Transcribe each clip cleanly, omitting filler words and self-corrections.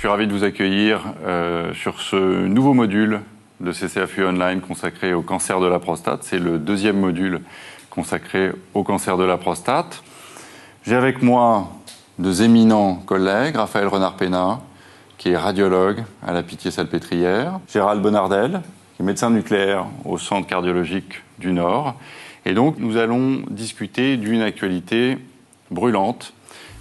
suis ravi de vous accueillir sur ce nouveau module de CCAFU Online consacré au cancer de la prostate. C'est le deuxième module consacré au cancer de la prostate. J'ai avec moi deux éminents collègues, Raphaël Renard-Pénat, qui est radiologue à la Pitié-Salpêtrière, Gérald Bonnardel, qui est médecin nucléaire au Centre cardiologique du Nord. Et donc, nous allons discuter d'une actualité brûlante,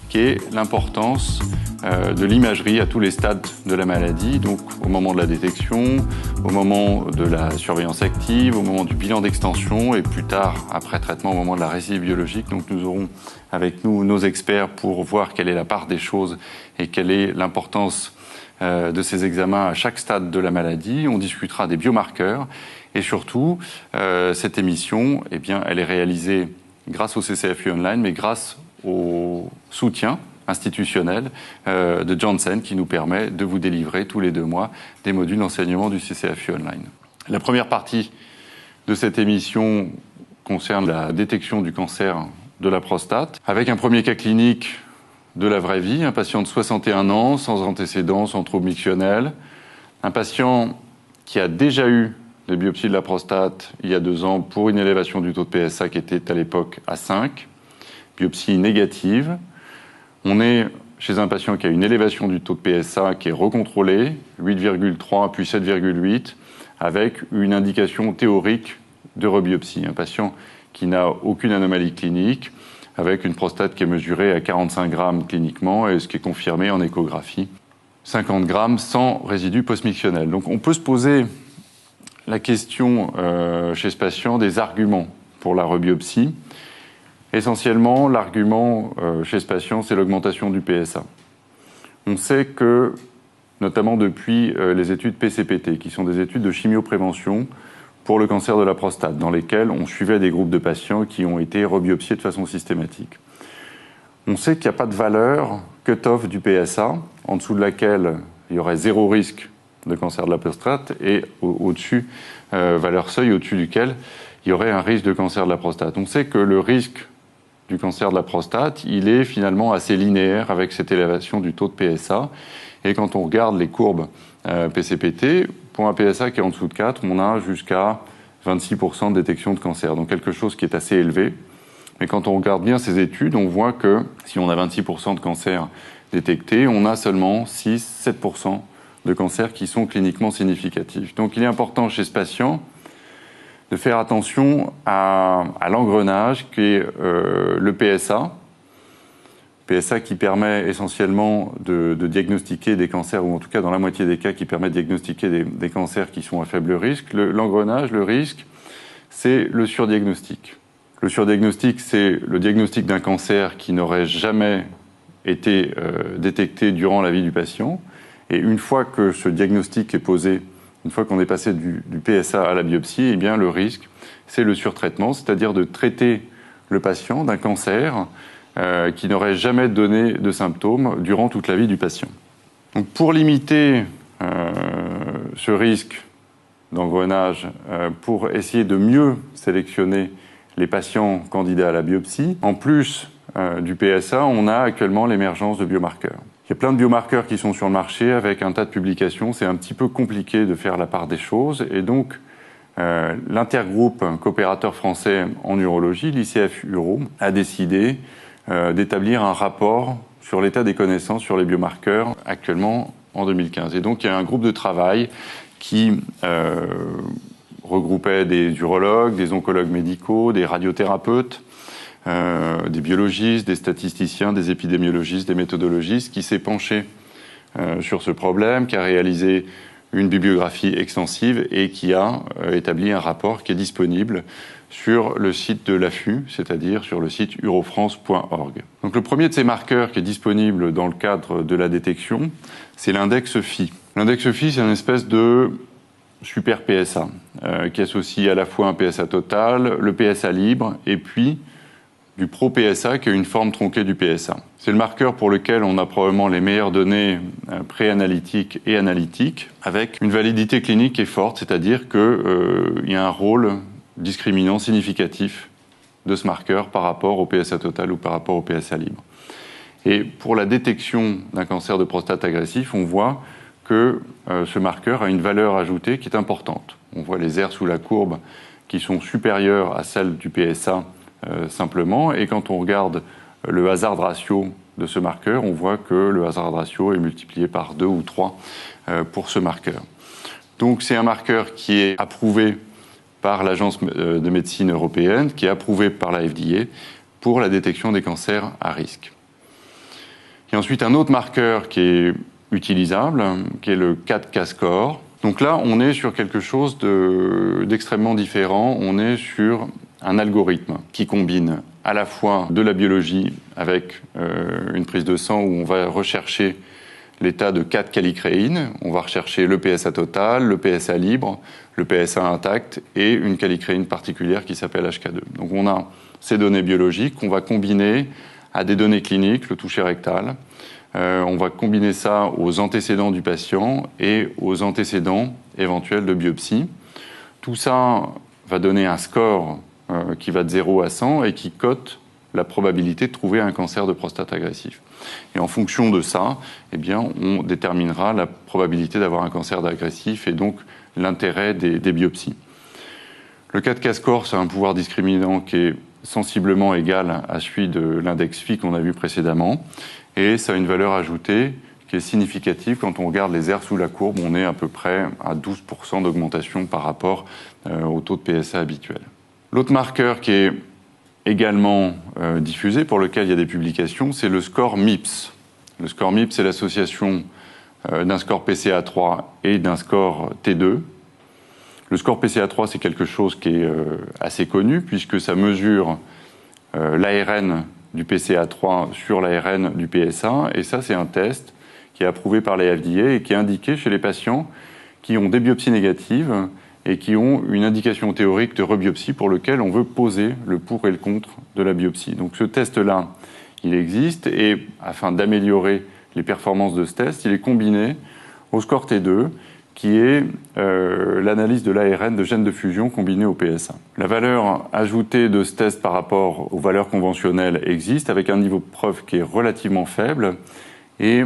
qui est l'importance de l'imagerie à tous les stades de la maladie, donc au moment de la détection, au moment de la surveillance active, au moment du bilan d'extension et plus tard, après traitement, au moment de la récidive biologique. Donc nous aurons avec nous nos experts pour voir quelle est la part des choses et quelle est l'importance de ces examens à chaque stade de la maladie. On discutera des biomarqueurs et surtout, cette émission, eh bien, elle est réalisée grâce au CCAFU Online, mais grâce au soutien institutionnel de Janssen qui nous permet de vous délivrer tous les 2 mois des modules d'enseignement du CCAFU Online. La première partie de cette émission concerne la détection du cancer de la prostate, avec un premier cas clinique de la vraie vie, un patient de 61 ans, sans antécédents, sans troubles mictionnels, un patient qui a déjà eu des biopsies de la prostate il y a 2 ans pour une élévation du taux de PSA qui était à l'époque à 5, biopsie négative. On est chez un patient qui a une élévation du taux de PSA qui est recontrôlée, 8,3 puis 7,8, avec une indication théorique de rebiopsie. Un patient qui n'a aucune anomalie clinique, avec une prostate qui est mesurée à 45 grammes cliniquement et ce qui est confirmé en échographie, 50 grammes sans résidus post-mictionnels. Donc on peut se poser la question chez ce patient des arguments pour la rebiopsie. Essentiellement, l'argument chez ce patient, c'est l'augmentation du PSA. On sait que, notamment depuis les études PCPT, qui sont des études de chimioprévention pour le cancer de la prostate, dans lesquelles on suivait des groupes de patients qui ont été rebiopsiés de façon systématique. On sait qu'il n'y a pas de valeur cut-off du PSA, en dessous de laquelle il y aurait 0 risque de cancer de la prostate, et au-dessus, valeur seuil au-dessus duquel il y aurait un risque de cancer de la prostate. On sait que le risque du cancer de la prostate, il est finalement assez linéaire avec cette élévation du taux de PSA. Et quand on regarde les courbes PCPT, pour un PSA qui est en dessous de 4, on a jusqu'à 26% de détection de cancer. Donc quelque chose qui est assez élevé. Mais quand on regarde bien ces études, on voit que si on a 26% de cancer détecté, on a seulement 6-7% de cancers qui sont cliniquement significatifs. Donc il est important chez ce patient de faire attention à l'engrenage qui est le PSA. PSA qui permet essentiellement de diagnostiquer des cancers, ou en tout cas dans la moitié des cas qui permet de diagnostiquer des cancers qui sont à faible risque. L'engrenage, le risque, c'est le surdiagnostic. Le surdiagnostic, c'est le diagnostic d'un cancer qui n'aurait jamais été détecté durant la vie du patient. Et une fois que ce diagnostic est posé, une fois qu'on est passé du PSA à la biopsie, eh bien le risque, c'est le surtraitement, c'est-à-dire de traiter le patient d'un cancer qui n'aurait jamais donné de symptômes durant toute la vie du patient. Donc pour limiter ce risque d'engrenage, pour essayer de mieux sélectionner les patients candidats à la biopsie, en plus du PSA, on a actuellement l'émergence de biomarqueurs. Il y a plein de biomarqueurs qui sont sur le marché avec un tas de publications. C'est un petit peu compliqué de faire la part des choses. Et donc, l'intergroupe coopérateur français en urologie, l'ICF Uro, a décidé d'établir un rapport sur l'état des connaissances sur les biomarqueurs actuellement en 2015. Et donc, il y a un groupe de travail qui regroupait des urologues, des oncologues médicaux, des radiothérapeutes, des biologistes, des statisticiens, des épidémiologistes, des méthodologistes, qui s'est penché sur ce problème, qui a réalisé une bibliographie extensive et qui a établi un rapport qui est disponible sur le site de l'AFU, c'est-à-dire sur le site urofrance.org. Donc le premier de ces marqueurs qui est disponible dans le cadre de la détection, c'est l'index Phi. L'index Phi, c'est une espèce de super PSA qui associe à la fois un PSA total, le PSA libre et puis du pro-PSA qui est une forme tronquée du PSA. C'est le marqueur pour lequel on a probablement les meilleures données pré-analytiques et analytiques, avec une validité clinique qui est forte, c'est-à-dire qu'il y a un rôle discriminant significatif de ce marqueur par rapport au PSA total ou par rapport au PSA libre. Et pour la détection d'un cancer de prostate agressif, on voit que ce marqueur a une valeur ajoutée qui est importante. On voit les aires sous la courbe qui sont supérieures à celles du PSA simplement, et quand on regarde le hazard ratio de ce marqueur, on voit que le hazard ratio est multiplié par 2 ou 3 pour ce marqueur. Donc c'est un marqueur qui est approuvé par l'Agence de médecine européenne, qui est approuvé par la FDA pour la détection des cancers à risque. Il y a ensuite un autre marqueur qui est utilisable, qui est le 4K score. Donc là, on est sur quelque chose d'extrêmement différent. On est sur un algorithme qui combine à la fois de la biologie avec une prise de sang où on va rechercher l'état de 4 calicréines. On va rechercher le PSA total, le PSA libre, le PSA intact et une calicréine particulière qui s'appelle HK2. Donc on a ces données biologiques qu'on va combiner à des données cliniques, le toucher rectal. On va combiner ça aux antécédents du patient et aux antécédents éventuels de biopsie. Tout ça va donner un score qui va de 0 à 100 et qui cote la probabilité de trouver un cancer de prostate agressif. Et en fonction de ça, eh bien, on déterminera la probabilité d'avoir un cancer agressif et donc l'intérêt des biopsies. Le 4K score, c'est un pouvoir discriminant qui est sensiblement égal à celui de l'index phi qu'on a vu précédemment, et ça a une valeur ajoutée qui est significative. Quand on regarde les aires sous la courbe, on est à peu près à 12% d'augmentation par rapport au taux de PSA habituel. L'autre marqueur qui est également diffusé, pour lequel il y a des publications, c'est le score MIPS. Le score MIPS, c'est l'association d'un score PCA3 et d'un score T2. Le score PCA3, c'est quelque chose qui est assez connu, puisque ça mesure l'ARN du PCA3 sur l'ARN du PSA, et ça, c'est un test qui est approuvé par la FDA et qui est indiqué chez les patients qui ont des biopsies négatives et qui ont une indication théorique de rebiopsie pour lequel on veut poser le pour et le contre de la biopsie. Donc ce test-là, il existe, et afin d'améliorer les performances de ce test, il est combiné au score T2, qui est l'analyse de l'ARN de gènes de fusion combiné au PSA. La valeur ajoutée de ce test par rapport aux valeurs conventionnelles existe, avec un niveau de preuve qui est relativement faible, et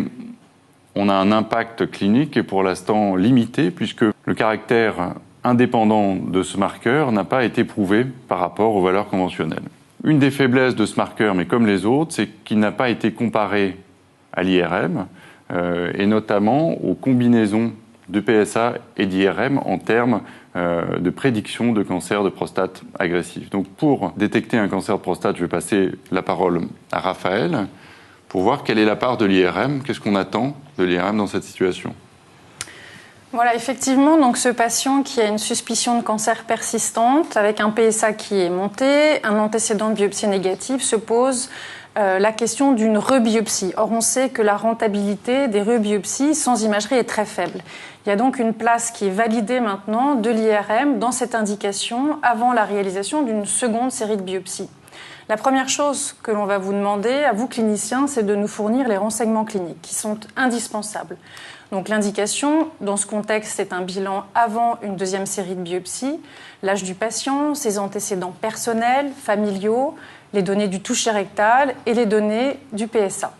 on a un impact clinique qui est pour l'instant limité, puisque le caractère indépendant de ce marqueur n'a pas été prouvé par rapport aux valeurs conventionnelles. Une des faiblesses de ce marqueur, mais comme les autres, c'est qu'il n'a pas été comparé à l'IRM, et notamment aux combinaisons de PSA et d'IRM en termes de prédiction de cancer de prostate agressif. Donc pour détecter un cancer de prostate, je vais passer la parole à Raphaël pour voir quelle est la part de l'IRM, qu'est-ce qu'on attend de l'IRM dans cette situation. Voilà, effectivement, donc ce patient qui a une suspicion de cancer persistante, avec un PSA qui est monté, un antécédent de biopsie négative, se pose la question d'une rebiopsie. Or, on sait que la rentabilité des rebiopsies sans imagerie est très faible. Il y a donc une place qui est validée maintenant de l'IRM dans cette indication avant la réalisation d'une seconde série de biopsies. La première chose que l'on va vous demander, à vous cliniciens, c'est de nous fournir les renseignements cliniques qui sont indispensables. Donc l'indication, dans ce contexte, c'est un bilan avant une deuxième série de biopsies, l'âge du patient, ses antécédents personnels, familiaux, les données du toucher rectal et les données du PSA.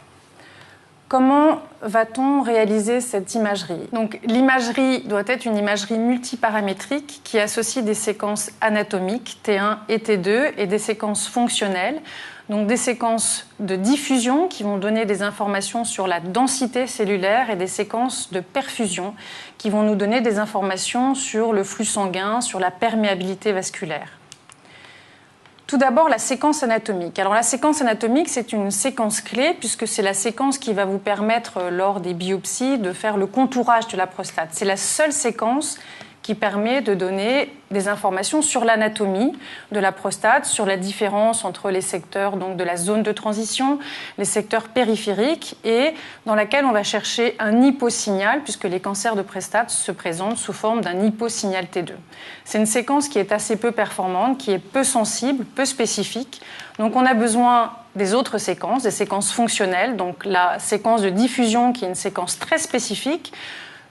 Comment va-t-on réaliser cette imagerie ? Donc, l'imagerie doit être une imagerie multiparamétrique qui associe des séquences anatomiques, T1 et T2, et des séquences fonctionnelles, donc des séquences de diffusion qui vont donner des informations sur la densité cellulaire et des séquences de perfusion qui vont nous donner des informations sur le flux sanguin, sur la perméabilité vasculaire. Tout d'abord, la séquence anatomique. Alors la séquence anatomique, c'est une séquence clé puisque c'est la séquence qui va vous permettre, lors des biopsies, de faire le contourage de la prostate. C'est la seule séquence qui permet de donner des informations sur l'anatomie de la prostate, sur la différence entre les secteurs donc, de la zone de transition, les secteurs périphériques, et dans laquelle on va chercher un hyposignal, puisque les cancers de prostate se présentent sous forme d'un hyposignal T2. C'est une séquence qui est assez peu performante, qui est peu sensible, peu spécifique. Donc on a besoin des autres séquences, des séquences fonctionnelles, donc la séquence de diffusion qui est une séquence très spécifique,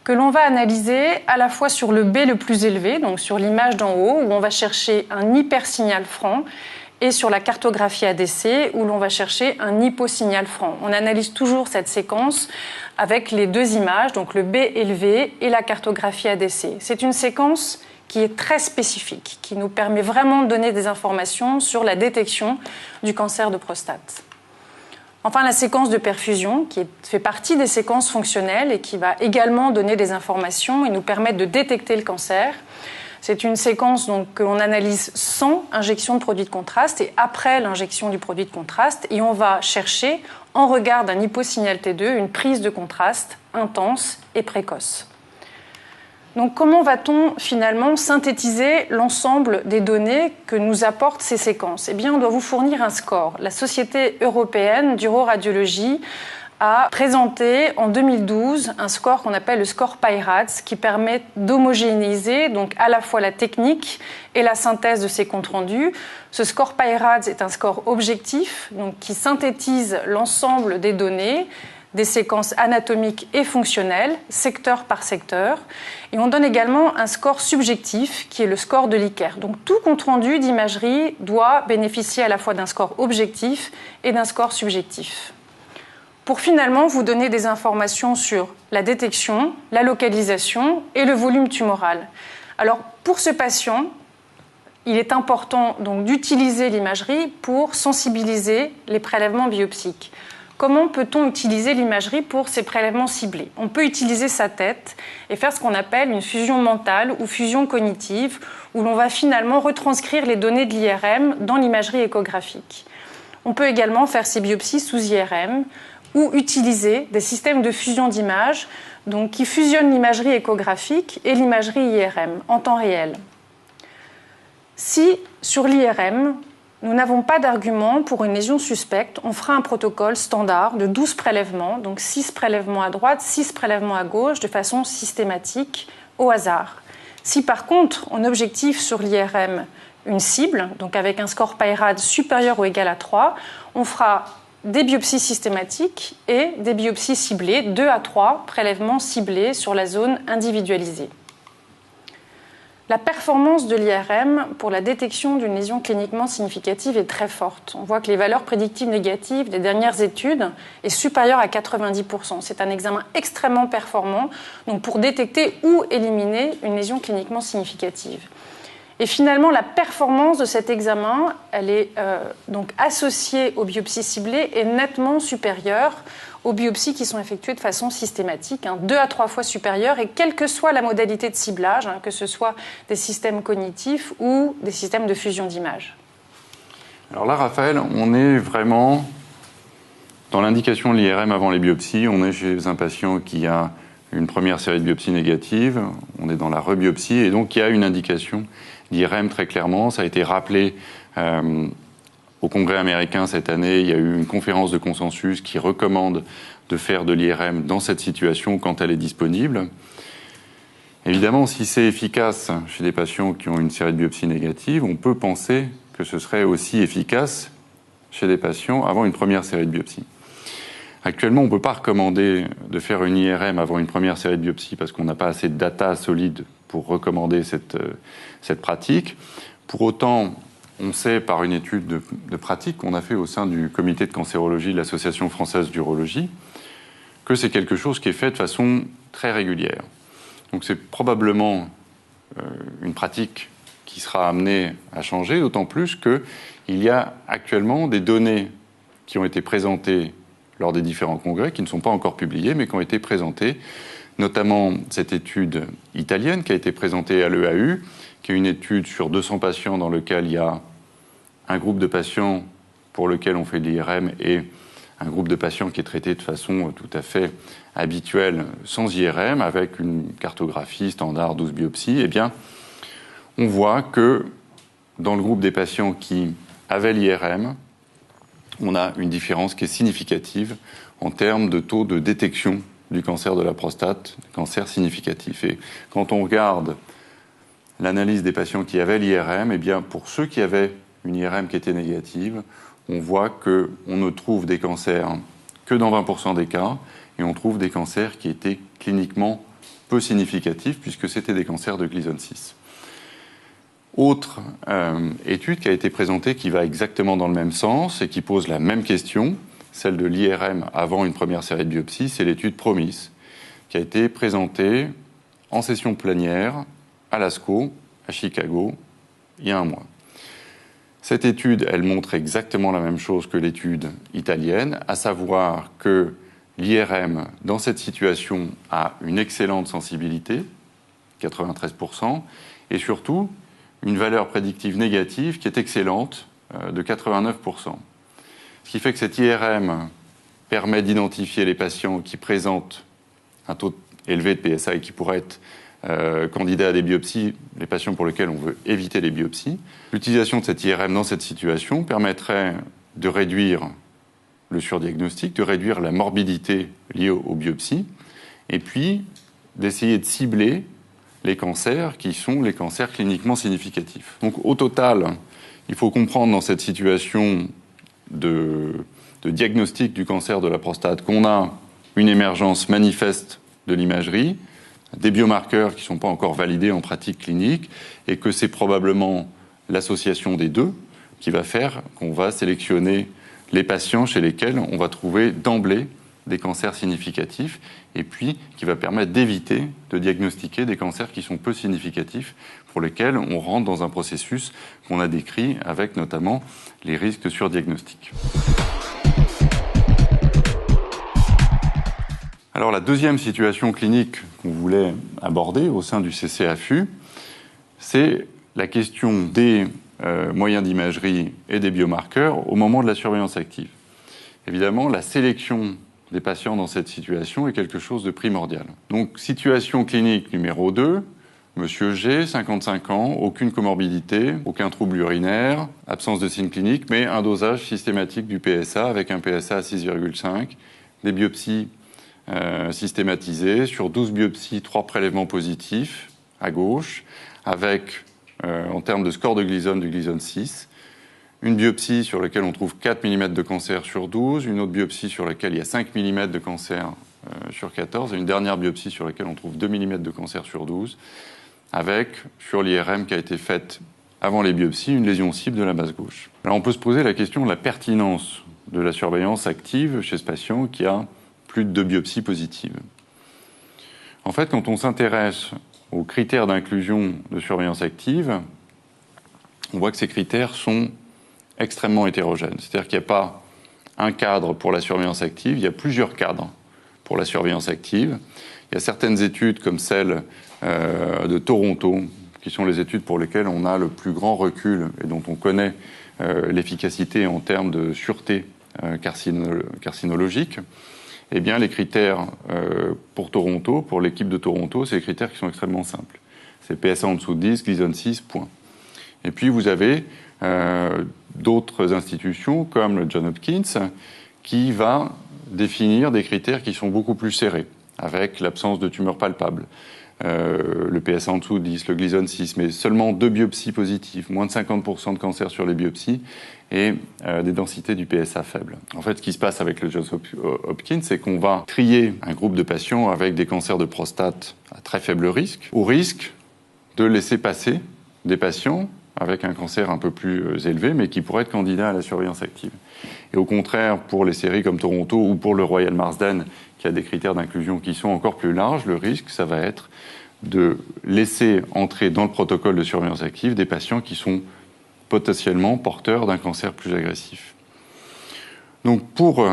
que l'on va analyser à la fois sur le B le plus élevé, donc sur l'image d'en haut, où on va chercher un hypersignal franc, et sur la cartographie ADC, où l'on va chercher un hyposignal franc. On analyse toujours cette séquence avec les deux images, donc le B élevé et la cartographie ADC. C'est une séquence qui est très spécifique, qui nous permet vraiment de donner des informations sur la détection du cancer de prostate. Enfin, la séquence de perfusion, qui fait partie des séquences fonctionnelles et qui va également donner des informations et nous permettre de détecter le cancer. C'est une séquence donc, que l'on analyse sans injection de produit de contraste et après l'injection du produit de contraste. Et on va chercher, en regard d'un hyposignal T2, une prise de contraste intense et précoce. Donc, comment va-t-on finalement synthétiser l'ensemble des données que nous apportent ces séquences ? Eh bien, on doit vous fournir un score. La Société européenne d'uroradiologie a présenté en 2012 un score qu'on appelle le score PIRADS, qui permet d'homogénéiser donc à la fois la technique et la synthèse de ces comptes rendus. Ce score PIRADS est un score objectif, donc qui synthétise l'ensemble des données, des séquences anatomiques et fonctionnelles, secteur par secteur. Et on donne également un score subjectif, qui est le score de l'ICER. Donc tout compte-rendu d'imagerie doit bénéficier à la fois d'un score objectif et d'un score subjectif. Pour finalement vous donner des informations sur la détection, la localisation et le volume tumoral. Alors pour ce patient, il est important donc d'utiliser l'imagerie pour sensibiliser les prélèvements biopsiques. Comment peut-on utiliser l'imagerie pour ces prélèvements ciblés ? On peut utiliser sa tête et faire ce qu'on appelle une fusion mentale ou fusion cognitive, où l'on va finalement retranscrire les données de l'IRM dans l'imagerie échographique. On peut également faire ces biopsies sous IRM ou utiliser des systèmes de fusion d'images donc qui fusionnent l'imagerie échographique et l'imagerie IRM en temps réel. Si, sur l'IRM, nous n'avons pas d'argument pour une lésion suspecte, on fera un protocole standard de 12 prélèvements, donc 6 prélèvements à droite, 6 prélèvements à gauche, de façon systématique, au hasard. Si par contre, on objective sur l'IRM une cible, donc avec un score PIRAD supérieur ou égal à 3, on fera des biopsies systématiques et des biopsies ciblées, 2 à 3 prélèvements ciblés sur la zone individualisée. La performance de l'IRM pour la détection d'une lésion cliniquement significative est très forte. On voit que les valeurs prédictives négatives des dernières études est supérieure à 90%. C'est un examen extrêmement performant donc pour détecter ou éliminer une lésion cliniquement significative. Et finalement, la performance de cet examen, elle est donc associée aux biopsies ciblées et nettement supérieure aux biopsies qui sont effectuées de façon systématique, 2 à 3 fois supérieure, et quelle que soit la modalité de ciblage, que ce soit des systèmes cognitifs ou des systèmes de fusion d'images. Alors là, Raphaël, on est vraiment dans l'indication de l'IRM avant les biopsies. On est chez un patient qui a une première série de biopsies négatives, on est dans la rebiopsie, et donc il y a une indication d'IRM très clairement. Ça a été rappelé au Congrès américain cette année. Il y a eu une conférence de consensus qui recommande de faire de l'IRM dans cette situation quand elle est disponible. Évidemment, si c'est efficace chez des patients qui ont une série de biopsies négatives, on peut penser que ce serait aussi efficace chez des patients avant une première série de biopsies. Actuellement, on ne peut pas recommander de faire une IRM avant une première série de biopsies parce qu'on n'a pas assez de data solide pour recommander cette pratique. Pour autant, on sait par une étude de pratique qu'on a fait au sein du comité de cancérologie de l'Association française d'urologie que c'est quelque chose qui est fait de façon très régulière. Donc c'est probablement une pratique qui sera amenée à changer, d'autant plus qu'il y a actuellement des données qui ont été présentées lors des différents congrès, qui ne sont pas encore publiées, mais qui ont été présentées, notamment cette étude italienne qui a été présentée à l'EAU, qui est une étude sur 200 patients dans laquelle il y a un groupe de patients pour lequel on fait de l'IRM et un groupe de patients qui est traité de façon tout à fait habituelle, sans IRM, avec une cartographie standard 12 biopsies. Eh bien, on voit que dans le groupe des patients qui avaient l'IRM, on a une différence qui est significative en termes de taux de détection du cancer de la prostate, cancer significatif. Et quand on regarde l'analyse des patients qui avaient l'IRM, eh bien, pour ceux qui avaient une IRM qui était négative, on voit qu'on ne trouve des cancers que dans 20% des cas, et on trouve des cancers qui étaient cliniquement peu significatifs, puisque c'était des cancers de Gleason 6. Autre étude qui a été présentée qui va exactement dans le même sens et qui pose la même question, celle de l'IRM avant une première série de biopsies, c'est l'étude PROMIS, qui a été présentée en session plénière à l'ASCO, à Chicago, il y a un mois. Cette étude, elle montre exactement la même chose que l'étude italienne, à savoir que l'IRM, dans cette situation, a une excellente sensibilité, 93%, et surtout une valeur prédictive négative qui est excellente, de 89%. Ce qui fait que cette IRM permet d'identifier les patients qui présentent un taux élevé de PSA et qui pourraient être candidats à des biopsies, les patients pour lesquels on veut éviter les biopsies. L'utilisation de cette IRM dans cette situation permettrait de réduire le surdiagnostic, de réduire la morbidité liée aux biopsies, et puis d'essayer de cibler les cancers qui sont les cancers cliniquement significatifs. Donc au total, il faut comprendre dans cette situation de diagnostic du cancer de la prostate qu'on a une émergence manifeste de l'imagerie, des biomarqueurs qui ne sont pas encore validés en pratique clinique, et que c'est probablement l'association des deux qui va faire qu'on va sélectionner les patients chez lesquels on va trouver d'emblée des cancers significatifs, et puis qui va permettre d'éviter de diagnostiquer des cancers qui sont peu significatifs, pour lesquels on rentre dans un processus qu'on a décrit avec notamment les risques de surdiagnostic. Alors la deuxième situation clinique qu'on voulait aborder au sein du CCAFU, c'est la question des moyens d'imagerie et des biomarqueurs au moment de la surveillance active. Évidemment, la sélection des patients dans cette situation est quelque chose de primordial. Donc, situation clinique numéro 2, Monsieur G, 55 ans, aucune comorbidité, aucun trouble urinaire, absence de signes cliniques, mais un dosage systématique du PSA avec un PSA à 6,5, des biopsies systématisées, sur 12 biopsies, 3 prélèvements positifs à gauche, avec, en termes de score de Gleason, du Gleason 6, une biopsie sur laquelle on trouve 4 mm de cancer sur 12, une autre biopsie sur laquelle il y a 5 mm de cancer sur 14, et une dernière biopsie sur laquelle on trouve 2 mm de cancer sur 12, avec, sur l'IRM qui a été faite avant les biopsies, une lésion cible de la base gauche. Alors on peut se poser la question de la pertinence de la surveillance active chez ce patient qui a plus de 2 biopsies positives. En fait, quand on s'intéresse aux critères d'inclusion de surveillance active, on voit que ces critères sont extrêmement hétérogènes. C'est-à-dire qu'il n'y a pas un cadre pour la surveillance active, il y a plusieurs cadres pour la surveillance active. Il y a certaines études comme celle de Toronto, qui sont les études pour lesquelles on a le plus grand recul et dont on connaît l'efficacité en termes de sûreté carcinologique. Eh bien, les critères pour Toronto, pour l'équipe de Toronto, c'est des critères qui sont extrêmement simples. C'est PSA en dessous de 10, Gleason 6, point. Et puis, vous avez d'autres institutions, comme le Johns Hopkins, qui va définir des critères qui sont beaucoup plus serrés, avec l'absence de tumeurs palpables, le PSA en dessous de 10, le Gleason 6, mais seulement 2 biopsies positives, moins de 50% de cancer sur les biopsies, et des densités du PSA faibles. En fait, ce qui se passe avec le Johns Hopkins, c'est qu'on va trier un groupe de patients avec des cancers de prostate à très faible risque, au risque de laisser passer des patients avec un cancer un peu plus élevé, mais qui pourraient être candidats à la surveillance active. Et au contraire, pour les séries comme Toronto ou pour le Royal Marsden, qui a des critères d'inclusion qui sont encore plus larges, le risque, ça va être de laisser entrer dans le protocole de surveillance active des patients qui sont potentiellement porteurs d'un cancer plus agressif. Donc pour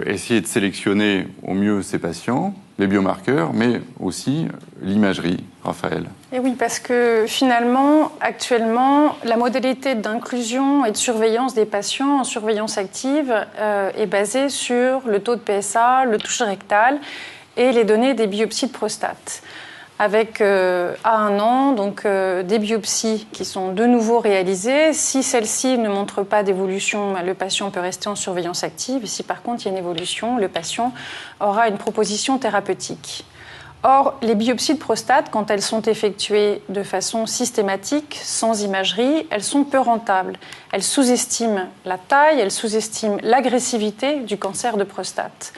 essayer de sélectionner au mieux ces patients, les biomarqueurs, mais aussi l'imagerie, Raphaël. Et oui, parce que finalement, actuellement, la modalité d'inclusion et de surveillance des patients en surveillance active est basée sur le taux de PSA, le toucher rectal et les données des biopsies de prostate. Avec à 1 an, donc des biopsies qui sont de nouveau réalisées. Si celles-ci ne montrent pas d'évolution, le patient peut rester en surveillance active. Si par contre il y a une évolution, le patient aura une proposition thérapeutique. Or, les biopsies de prostate, quand elles sont effectuées de façon systématique, sans imagerie, elles sont peu rentables. Elles sous-estiment la taille, elles sous-estiment l'agressivité du cancer de prostate.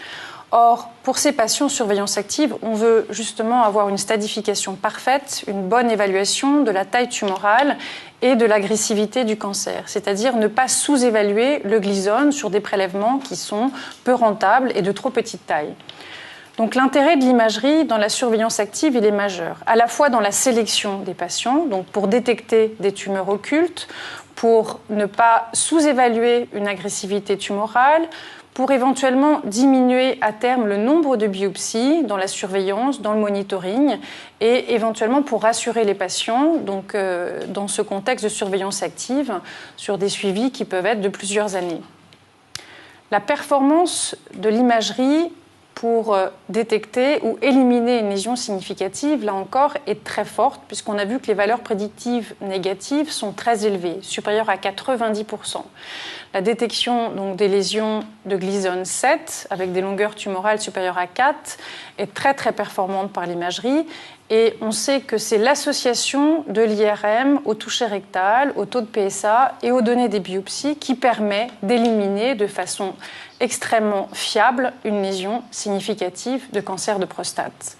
Or, pour ces patients surveillance active, on veut justement avoir une stadification parfaite, une bonne évaluation de la taille tumorale et de l'agressivité du cancer, c'est-à-dire ne pas sous-évaluer le glisone sur des prélèvements qui sont peu rentables et de trop petite taille. Donc l'intérêt de l'imagerie dans la surveillance active, il est majeur, à la fois dans la sélection des patients, donc pour détecter des tumeurs occultes, pour ne pas sous-évaluer une agressivité tumorale, pour éventuellement diminuer à terme le nombre de biopsies dans la surveillance, dans le monitoring, et éventuellement pour rassurer les patients, donc dans ce contexte de surveillance active, sur des suivis qui peuvent être de plusieurs années. La performance de l'imagerie pour détecter ou éliminer une lésion significative, là encore, est très forte, puisqu'on a vu que les valeurs prédictives négatives sont très élevées, supérieures à 90%. La détection donc, des lésions de Gleason 7, avec des longueurs tumorales supérieures à 4, est très très performante par l'imagerie. Et on sait que c'est l'association de l'IRM au toucher rectal, au taux de PSA et aux données des biopsies qui permet d'éliminer de façon extrêmement fiable une lésion significative de cancer de prostate.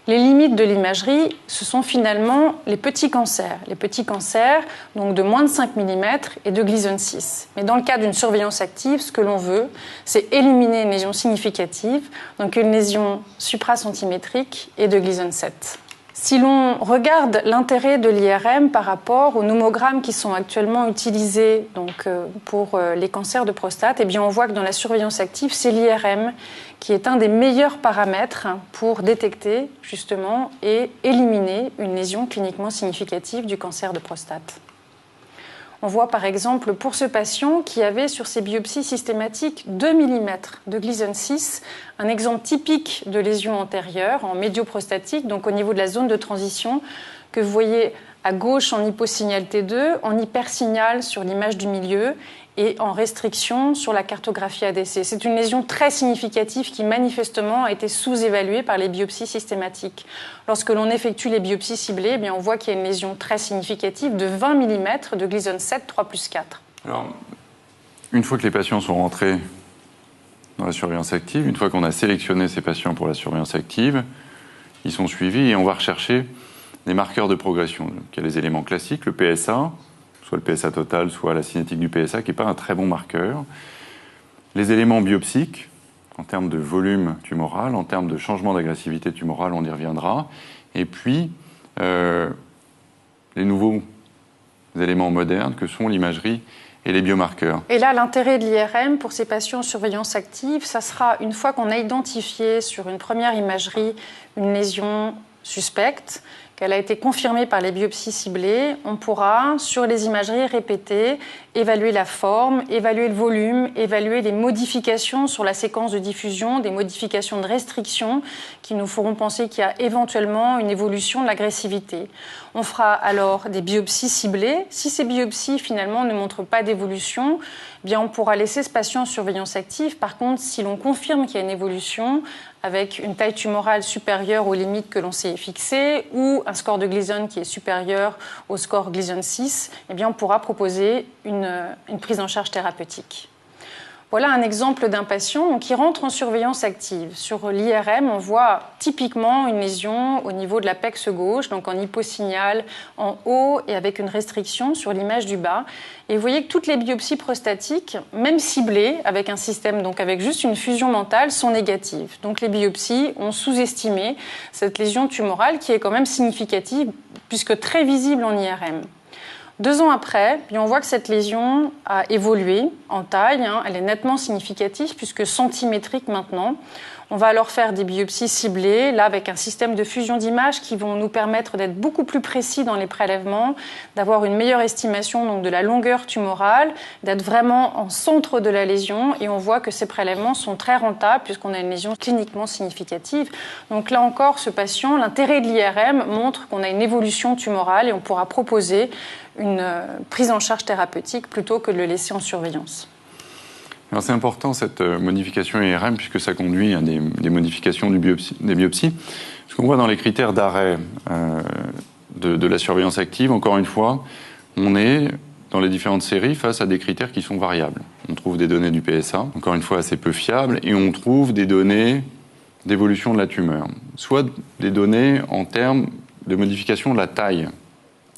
Les limites de l'imagerie, ce sont finalement les petits cancers. Les petits cancers, donc de moins de 5 mm et de Gleason 6. Mais dans le cas d'une surveillance active, ce que l'on veut, c'est éliminer une lésion significative, donc une lésion supracentimétrique et de Gleason 7. Si l'on regarde l'intérêt de l'IRM par rapport aux nomogrammes qui sont actuellement utilisés donc, pour les cancers de prostate, eh bien on voit que dans la surveillance active, c'est l'IRM qui est un des meilleurs paramètres pour détecter justement et éliminer une lésion cliniquement significative du cancer de prostate. On voit par exemple pour ce patient qui avait sur ses biopsies systématiques 2 mm de Gleason 6, un exemple typique de lésion antérieure en médioprostatique, donc au niveau de la zone de transition que vous voyez à gauche en hyposignal T2, en hypersignal sur l'image du milieu et en restriction sur la cartographie ADC. C'est une lésion très significative qui manifestement a été sous-évaluée par les biopsies systématiques. Lorsque l'on effectue les biopsies ciblées, eh bien on voit qu'il y a une lésion très significative de 20 mm de Gleason 7, 3+4. Alors, une fois que les patients sont rentrés dans la surveillance active, une fois qu'on a sélectionné ces patients pour la surveillance active, ils sont suivis et on va rechercher des marqueurs de progression. Donc, il y a les éléments classiques, le PSA, soit le PSA total, soit la cinétique du PSA, qui n'est pas un très bon marqueur. Les éléments biopsiques, en termes de volume tumoral, en termes de changement d'agressivité tumorale, on y reviendra. Et puis, les nouveaux éléments modernes que sont l'imagerie et les biomarqueurs. Et là, l'intérêt de l'IRM pour ces patients en surveillance active, ça sera une fois qu'on a identifié sur une première imagerie une lésion suspecte, qu'elle a été confirmée par les biopsies ciblées, on pourra, sur les imageries répétées, évaluer la forme, évaluer le volume, évaluer les modifications sur la séquence de diffusion, des modifications de restriction qui nous feront penser qu'il y a éventuellement une évolution de l'agressivité. On fera alors des biopsies ciblées. Si ces biopsies, finalement, ne montrent pas d'évolution, eh bien, on pourra laisser ce patient en surveillance active. Par contre, si l'on confirme qu'il y a une évolution, avec une taille tumorale supérieure aux limites que l'on s'est fixées ou un score de Gleason qui est supérieur au score Gleason 6, eh bien on pourra proposer une prise en charge thérapeutique. Voilà un exemple d'un patient qui rentre en surveillance active. Sur l'IRM, on voit typiquement une lésion au niveau de l'apex gauche, donc en hyposignal, en haut et avec une restriction sur l'image du bas. Et vous voyez que toutes les biopsies prostatiques, même ciblées avec un système, donc avec juste une fusion mentale, sont négatives. Donc les biopsies ont sous-estimé cette lésion tumorale qui est quand même significative puisque très visible en IRM. 2 ans après, on voit que cette lésion a évolué en taille. Elle est nettement significative puisque centimétrique maintenant. On va alors faire des biopsies ciblées, là avec un système de fusion d'images qui vont nous permettre d'être beaucoup plus précis dans les prélèvements, d'avoir une meilleure estimation donc, de la longueur tumorale, d'être vraiment en centre de la lésion. Et on voit que ces prélèvements sont très rentables puisqu'on a une lésion cliniquement significative. Donc là encore, ce patient, l'intérêt de l'IRM montre qu'on a une évolution tumorale et on pourra proposer une prise en charge thérapeutique plutôt que de le laisser en surveillance. Alors c'est important cette modification IRM puisque ça conduit à des modifications des biopsies. Ce qu'on voit dans les critères d'arrêt de la surveillance active, encore une fois, on est dans les différentes séries face à des critères qui sont variables. on trouve des données du PSA, encore une fois assez peu fiables, et on trouve des données d'évolution de la tumeur, soit des données en termes de modification de la taille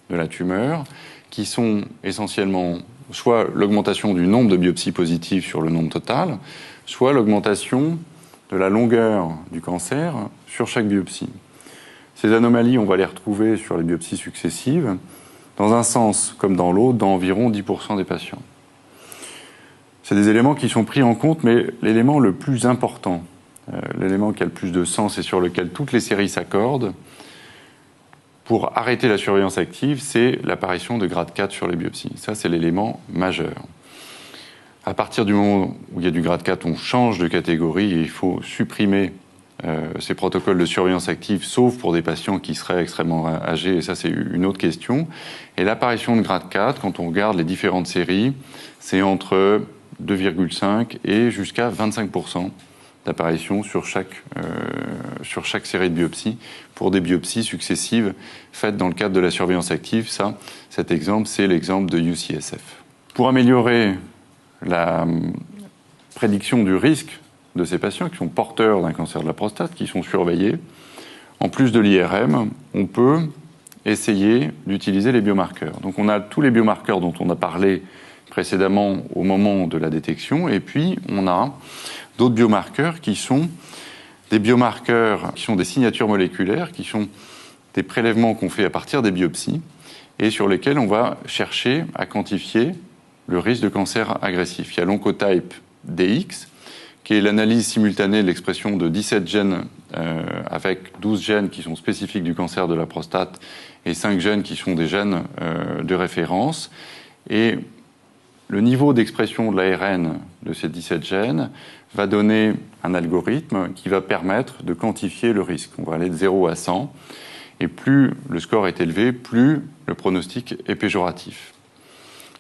de la tumeur, qui sont essentiellement soit l'augmentation du nombre de biopsies positives sur le nombre total, soit l'augmentation de la longueur du cancer sur chaque biopsie. Ces anomalies, on va les retrouver sur les biopsies successives, dans un sens comme dans l'autre, dans environ 10% des patients. C'est des éléments qui sont pris en compte, mais l'élément le plus important, l'élément qui a le plus de sens et sur lequel toutes les séries s'accordent, pour arrêter la surveillance active, c'est l'apparition de grade 4 sur les biopsies. Ça, c'est l'élément majeur. À partir du moment où il y a du grade 4, on change de catégorie et il faut supprimer ces protocoles de surveillance active, sauf pour des patients qui seraient extrêmement âgés, et ça, c'est une autre question. Et l'apparition de grade 4, quand on regarde les différentes séries, c'est entre 2,5 et jusqu'à 25% d'apparition sur chaque série de biopsies, pour des biopsies successives faites dans le cadre de la surveillance active. Cet exemple, c'est l'exemple de UCSF. Pour améliorer la prédiction du risque de ces patients qui sont porteurs d'un cancer de la prostate, qui sont surveillés, en plus de l'IRM, on peut essayer d'utiliser les biomarqueurs. Donc on a tous les biomarqueurs dont on a parlé précédemment au moment de la détection, et puis on a d'autres biomarqueurs qui sont des biomarqueurs qui sont des signatures moléculaires, qui sont des prélèvements qu'on fait à partir des biopsies et sur lesquels on va chercher à quantifier le risque de cancer agressif. Il y a l'Oncotype DX, qui est l'analyse simultanée de l'expression de 17 gènes avec 12 gènes qui sont spécifiques du cancer de la prostate et 5 gènes qui sont des gènes de référence. Et le niveau d'expression de l'ARN de ces 17 gènes va donner un algorithme qui va permettre de quantifier le risque. On va aller de 0 à 100, et plus le score est élevé, plus le pronostic est péjoratif.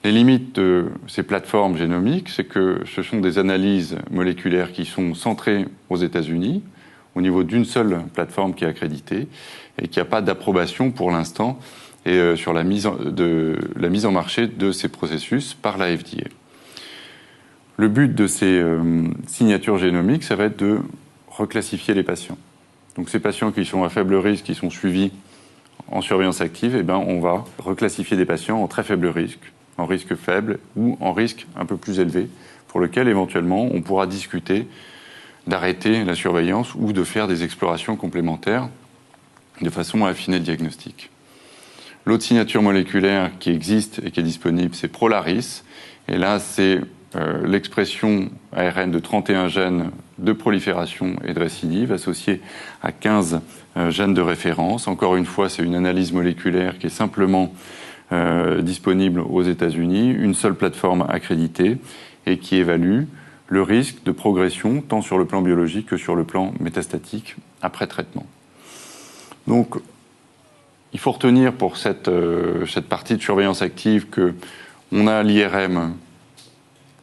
Les limites de ces plateformes génomiques, c'est que ce sont des analyses moléculaires qui sont centrées aux États-Unis, au niveau d'une seule plateforme qui est accréditée, et qui n'a pas d'approbation pour l'instant et sur la mise en marché de ces processus par la FDA. Le but de ces signatures génomiques, ça va être de reclassifier les patients. Donc ces patients qui sont à faible risque, qui sont suivis en surveillance active, eh ben, on va reclassifier des patients en très faible risque, en risque faible ou en risque un peu plus élevé, pour lequel éventuellement on pourra discuter d'arrêter la surveillance ou de faire des explorations complémentaires de façon à affiner le diagnostic. L'autre signature moléculaire qui existe et qui est disponible, c'est Prolaris. Et là, c'est l'expression ARN de 31 gènes de prolifération et de récidive associés à 15 gènes de référence. Encore une fois, c'est une analyse moléculaire qui est simplement disponible aux États-Unis, une seule plateforme accréditée et qui évalue le risque de progression tant sur le plan biologique que sur le plan métastatique après traitement. Donc, il faut retenir pour cette partie de surveillance active qu'on a l'IRM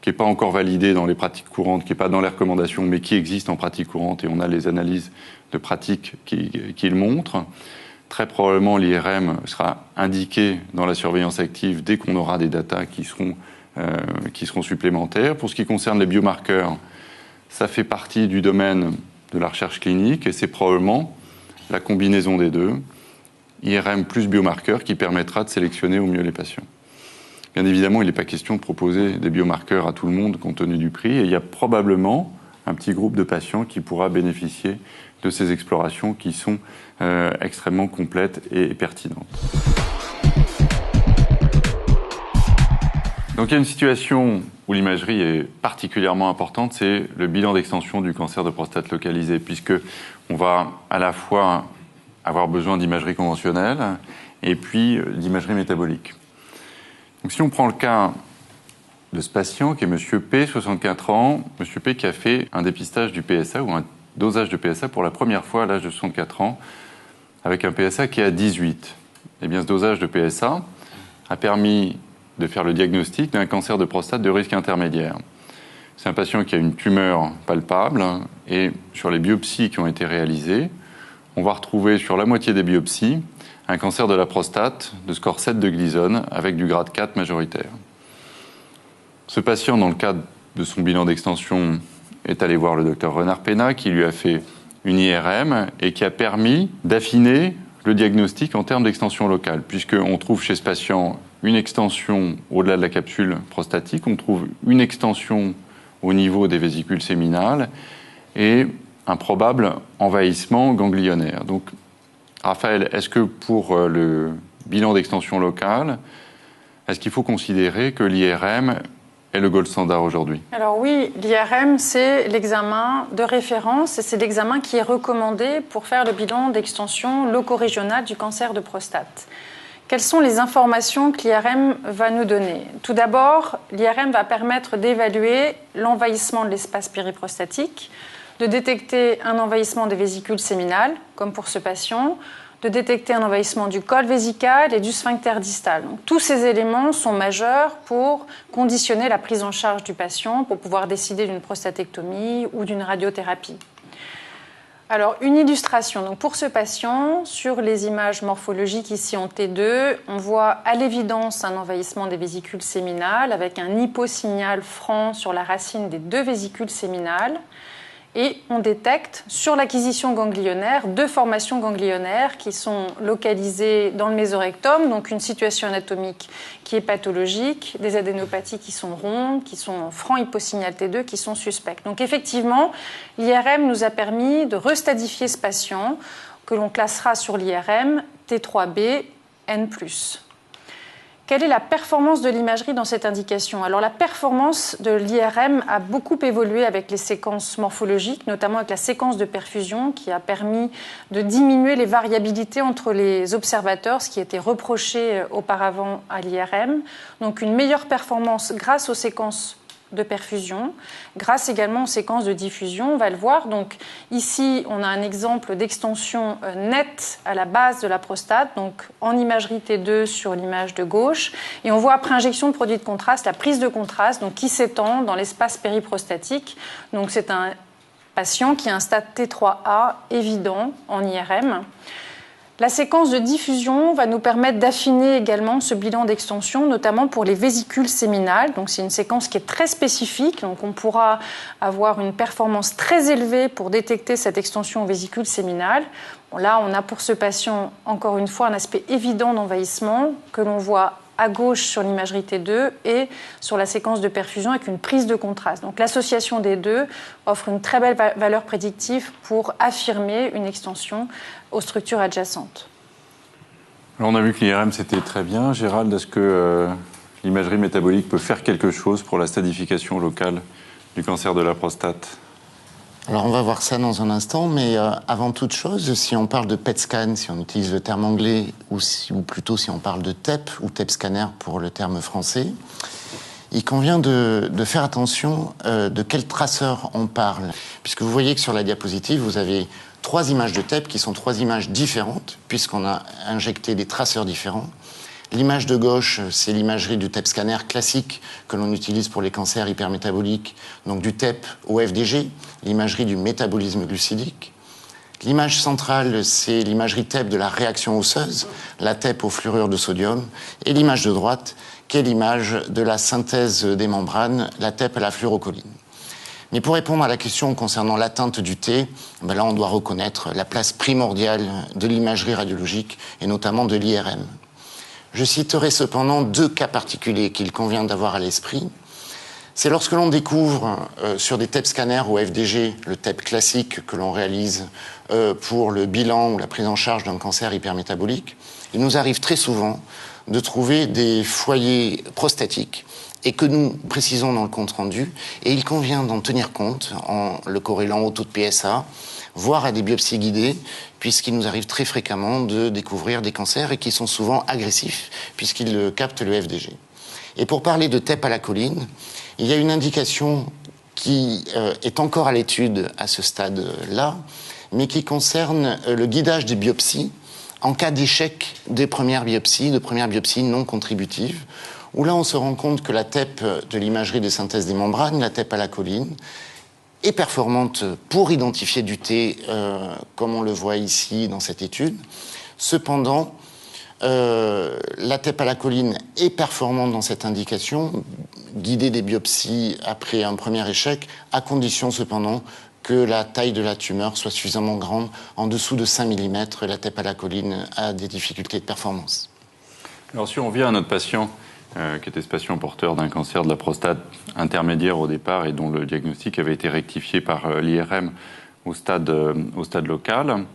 qui n'est pas encore validé dans les pratiques courantes, qui n'est pas dans les recommandations, mais qui existe en pratique courante, et on a les analyses de pratique qui le montrent. Très probablement, l'IRM sera indiqué dans la surveillance active dès qu'on aura des datas qui seront supplémentaires. Pour ce qui concerne les biomarqueurs, ça fait partie du domaine de la recherche clinique, et c'est probablement la combinaison des deux, IRM plus biomarqueurs, qui permettra de sélectionner au mieux les patients. Bien évidemment, il n'est pas question de proposer des biomarqueurs à tout le monde compte tenu du prix, et il y a probablement un petit groupe de patients qui pourra bénéficier de ces explorations qui sont extrêmement complètes et pertinentes. Donc il y a une situation où l'imagerie est particulièrement importante, c'est le bilan d'extension du cancer de prostate localisé, puisque on va à la fois avoir besoin d'imagerie conventionnelle et puis d'imagerie métabolique. Donc si on prend le cas de ce patient qui est M. P, 64 ans, M. P qui a fait un dépistage du PSA ou un dosage de PSA pour la première fois à l'âge de 64 ans avec un PSA qui est à 18. Eh bien ce dosage de PSA a permis de faire le diagnostic d'un cancer de prostate de risque intermédiaire. C'est un patient qui a une tumeur palpable et sur les biopsies qui ont été réalisées, on va retrouver sur la moitié des biopsies un cancer de la prostate de score 7 de Gleason avec du grade 4 majoritaire. Ce patient, dans le cadre de son bilan d'extension est allé voir le docteur Renard Pénat, qui lui a fait une IRM et qui a permis d'affiner le diagnostic en termes d'extension locale, puisqu'on trouve chez ce patient une extension au-delà de la capsule prostatique, on trouve une extension au niveau des vésicules séminales et un probable envahissement ganglionnaire. Donc, Raphaël, est-ce que pour le bilan d'extension locale, est-ce qu'il faut considérer que l'IRM est le gold standard aujourd'hui? Alors oui, l'IRM, c'est l'examen de référence et c'est l'examen qui est recommandé pour faire le bilan d'extension loco-régional du cancer de prostate. Quelles sont les informations que l'IRM va nous donner? Tout d'abord, l'IRM va permettre d'évaluer l'envahissement de l'espace périprostatique, de détecter un envahissement des vésicules séminales, comme pour ce patient, de détecter un envahissement du col vésical et du sphincter distal. Donc, tous ces éléments sont majeurs pour conditionner la prise en charge du patient, pour pouvoir décider d'une prostatectomie ou d'une radiothérapie. Alors, une illustration. Donc, pour ce patient, sur les images morphologiques ici en T2, on voit à l'évidence un envahissement des vésicules séminales avec un hyposignal franc sur la racine des deux vésicules séminales. Et on détecte sur l'acquisition ganglionnaire 2 formations ganglionnaires qui sont localisées dans le mésorectum, donc une situation anatomique qui est pathologique, des adénopathies qui sont rondes, qui sont en franc hyposignal T2, qui sont suspectes. Donc effectivement, l'IRM nous a permis de restadifier ce patient que l'on classera sur l'IRM T3B N+. Quelle est la performance de l'imagerie dans cette indication? Alors la performance de l'IRM a beaucoup évolué avec les séquences morphologiques, notamment avec la séquence de perfusion qui a permis de diminuer les variabilités entre les observateurs, ce qui était reproché auparavant à l'IRM. Donc une meilleure performance grâce aux séquences de perfusion, grâce également aux séquences de diffusion, on va le voir. Donc ici, on a un exemple d'extension nette à la base de la prostate, donc en imagerie T2 sur l'image de gauche, et on voit après injection de produit de contraste, la prise de contraste donc, qui s'étend dans l'espace périprostatique. Donc c'est un patient qui a un stade T3A évident en IRM. La séquence de diffusion va nous permettre d'affiner également ce bilan d'extension, notamment pour les vésicules séminales. Donc, c'est une séquence qui est très spécifique. Donc, on pourra avoir une performance très élevée pour détecter cette extension aux vésicules séminales. Bon, là, on a pour ce patient, encore une fois, un aspect évident d'envahissement que l'on voit à gauche sur l'imagerie T2 et sur la séquence de perfusion avec une prise de contraste. Donc l'association des deux offre une très belle valeur prédictive pour affirmer une extension aux structures adjacentes. Alors on a vu que l'IRM c'était très bien. Gérald, est-ce que l'imagerie métabolique peut faire quelque chose pour la stadification locale du cancer de la prostate? Alors on va voir ça dans un instant, mais avant toute chose, si on parle de PET scan, si on utilise le terme anglais, ou plutôt si on parle de TEP, ou TEP scanner pour le terme français, il convient de faire attention de quel traceur on parle. Puisque vous voyez que sur la diapositive, vous avez 3 images de TEP qui sont 3 images différentes, puisqu'on a injecté des traceurs différents. L'image de gauche, c'est l'imagerie du TEP scanner classique que l'on utilise pour les cancers hypermétaboliques, donc du TEP au FDG, l'imagerie du métabolisme glucidique. L'image centrale, c'est l'imagerie TEP de la réaction osseuse, la TEP au fluorure de sodium, et l'image de droite, qui est l'image de la synthèse des membranes, la TEP à la fluorocholine. Mais pour répondre à la question concernant l'atteinte du T, là on doit reconnaître la place primordiale de l'imagerie radiologique, et notamment de l'IRM. Je citerai cependant 2 cas particuliers qu'il convient d'avoir à l'esprit. C'est lorsque l'on découvre sur des TEP scanners au FDG, le TEP classique que l'on réalise pour le bilan ou la prise en charge d'un cancer hypermétabolique, il nous arrive très souvent de trouver des foyers prostatiques et que nous précisons dans le compte-rendu, et il convient d'en tenir compte en le corrélant au taux de PSA, voire à des biopsies guidées, puisqu'il nous arrive très fréquemment de découvrir des cancers et qui sont souvent agressifs, puisqu'ils captent le FDG. Et pour parler de TEP à la choline, il y a une indication qui est encore à l'étude à ce stade-là, mais qui concerne le guidage des biopsies en cas d'échec des premières biopsies non contributives, où là on se rend compte que la TEP de l'imagerie de synthèse des membranes, la TEP à la choline, est performante pour identifier du T, comme on le voit ici dans cette étude. Cependant, La TEP à la choline est performante dans cette indication, guider des biopsies après un premier échec, à condition cependant que la taille de la tumeur soit suffisamment grande. En dessous de 5 mm, la TEP à la choline a des difficultés de performance. Alors si on revient à notre patient, qui était ce patient porteur d'un cancer de la prostate intermédiaire au départ et dont le diagnostic avait été rectifié par l'IRM au stade local,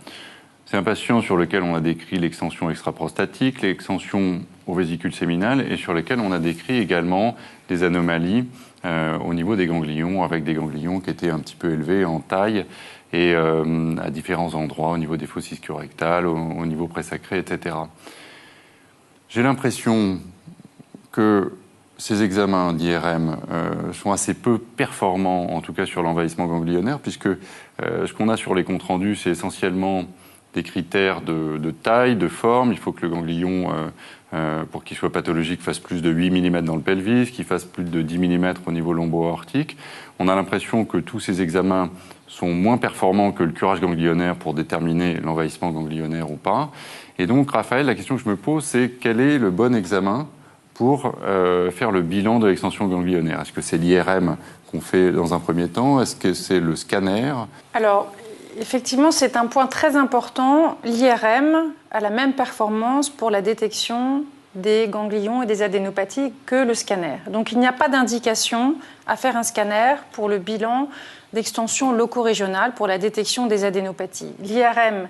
c'est un patient sur lequel on a décrit l'extension extraprostatique, l'extension aux vésicules séminales et sur lequel on a décrit également des anomalies au niveau des ganglions, avec des ganglions qui étaient un petit peu élevés en taille et à différents endroits, au niveau des fosses ischio-rectales, au niveau présacré, etc. J'ai l'impression que ces examens d'IRM sont assez peu performants, en tout cas sur l'envahissement ganglionnaire, puisque ce qu'on a sur les comptes rendus, c'est essentiellement des critères de taille, de forme. Il faut que le ganglion, pour qu'il soit pathologique, fasse plus de 8 mm dans le pelvis, qu'il fasse plus de 10 mm au niveau lombo-aortique. On a l'impression que tous ces examens sont moins performants que le curage ganglionnaire pour déterminer l'envahissement ganglionnaire ou pas. Et donc, Raphaël, la question que je me pose, c'est quel est le bon examen pour faire le bilan de l'extension ganglionnaire? Est-ce que c'est l'IRM qu'on fait dans un premier temps? Est-ce que c'est le scanner? Alors, effectivement, c'est un point très important. L'IRM a la même performance pour la détection des ganglions et des adénopathies que le scanner. Donc, il n'y a pas d'indication à faire un scanner pour le bilan d'extension loco-régionale pour la détection des adénopathies. L'IRM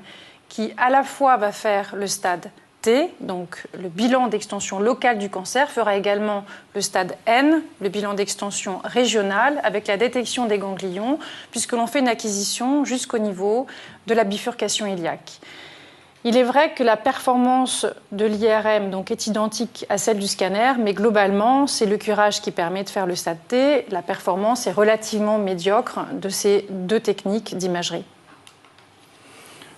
qui à la fois va faire le stade T, donc le bilan d'extension locale du cancer, fera également le stade N, le bilan d'extension régionale, avec la détection des ganglions, puisque l'on fait une acquisition jusqu'au niveau de la bifurcation iliaque. Il est vrai que la performance de l'IRM donc, est identique à celle du scanner, mais globalement, c'est le curage qui permet de faire le stade T. La performance est relativement médiocre de ces deux techniques d'imagerie.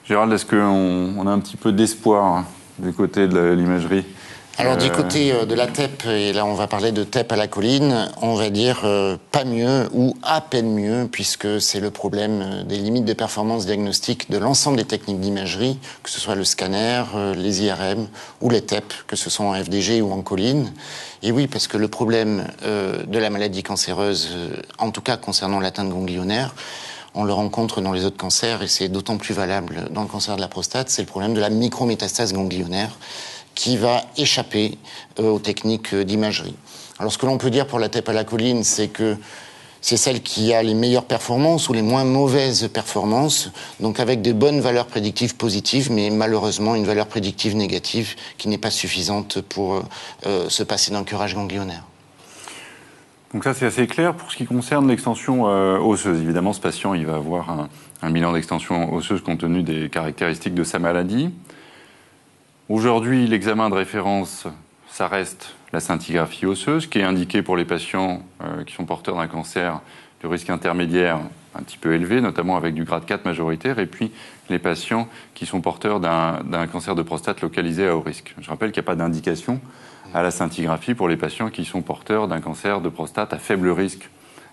Gérald, est-ce qu'on a un petit peu d'espoir du côté de l'imagerie? Alors du côté de la TEP, et là on va parler de TEP à la choline, on va dire pas mieux ou à peine mieux, puisque c'est le problème des limites de performance diagnostique de l'ensemble des techniques d'imagerie, que ce soit le scanner, les IRM ou les TEP, que ce soit en FDG ou en choline. Et oui, parce que le problème de la maladie cancéreuse, en tout cas concernant l'atteinte ganglionnaire, on le rencontre dans les autres cancers, et c'est d'autant plus valable dans le cancer de la prostate, c'est le problème de la micrométastase ganglionnaire qui va échapper aux techniques d'imagerie. Alors ce que l'on peut dire pour la TEP à la choline, c'est que c'est celle qui a les meilleures performances ou les moins mauvaises performances, donc avec des bonnes valeurs prédictives positives, mais malheureusement une valeur prédictive négative qui n'est pas suffisante pour se passer d'un curage ganglionnaire. Donc ça, c'est assez clair. Pour ce qui concerne l'extension osseuse, évidemment, ce patient, il va avoir un bilan d'extension osseuse compte tenu des caractéristiques de sa maladie. Aujourd'hui, l'examen de référence, ça reste la scintigraphie osseuse, qui est indiquée pour les patients qui sont porteurs d'un cancer de risque intermédiaire un petit peu élevé, notamment avec du grade 4 majoritaire, et puis les patients qui sont porteurs d'un cancer de prostate localisé à haut risque. Je rappelle qu'il n'y a pas d'indication à la scintigraphie pour les patients qui sont porteurs d'un cancer de prostate à faible risque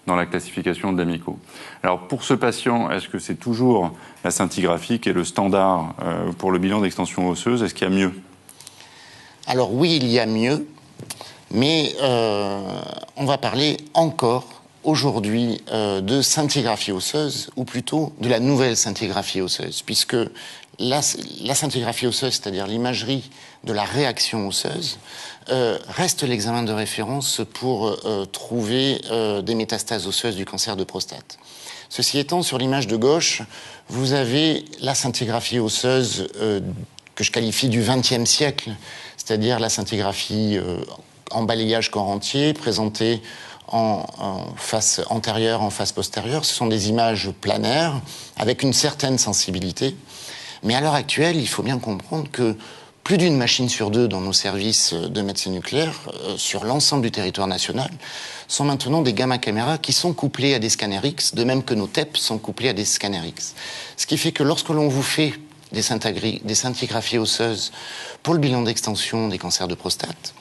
dans la classification de l'AMICO. Alors pour ce patient, est-ce que c'est toujours la scintigraphie qui est le standard pour le bilan d'extension osseuse? Est-ce qu'il y a mieux? Alors oui, il y a mieux, mais on va parler encore aujourd'hui de scintigraphie osseuse, ou plutôt de la nouvelle scintigraphie osseuse, puisque la scintigraphie osseuse, c'est-à-dire l'imagerie de la réaction osseuse, reste l'examen de référence pour trouver des métastases osseuses du cancer de prostate. Ceci étant, sur l'image de gauche, vous avez la scintigraphie osseuse que je qualifie du XXe siècle, c'est-à-dire la scintigraphie en balayage corps entier, présentée en face antérieure, en face postérieure. Ce sont des images planaires avec une certaine sensibilité. Mais à l'heure actuelle, il faut bien comprendre que plus d'une machine sur deux dans nos services de médecine nucléaire, sur l'ensemble du territoire national, sont maintenant des gamma-caméras qui sont couplées à des scanners X, de même que nos TEP sont couplés à des scanners X. Ce qui fait que lorsque l'on vous fait des scintigraphies osseuses pour le bilan d'extension des cancers de prostate,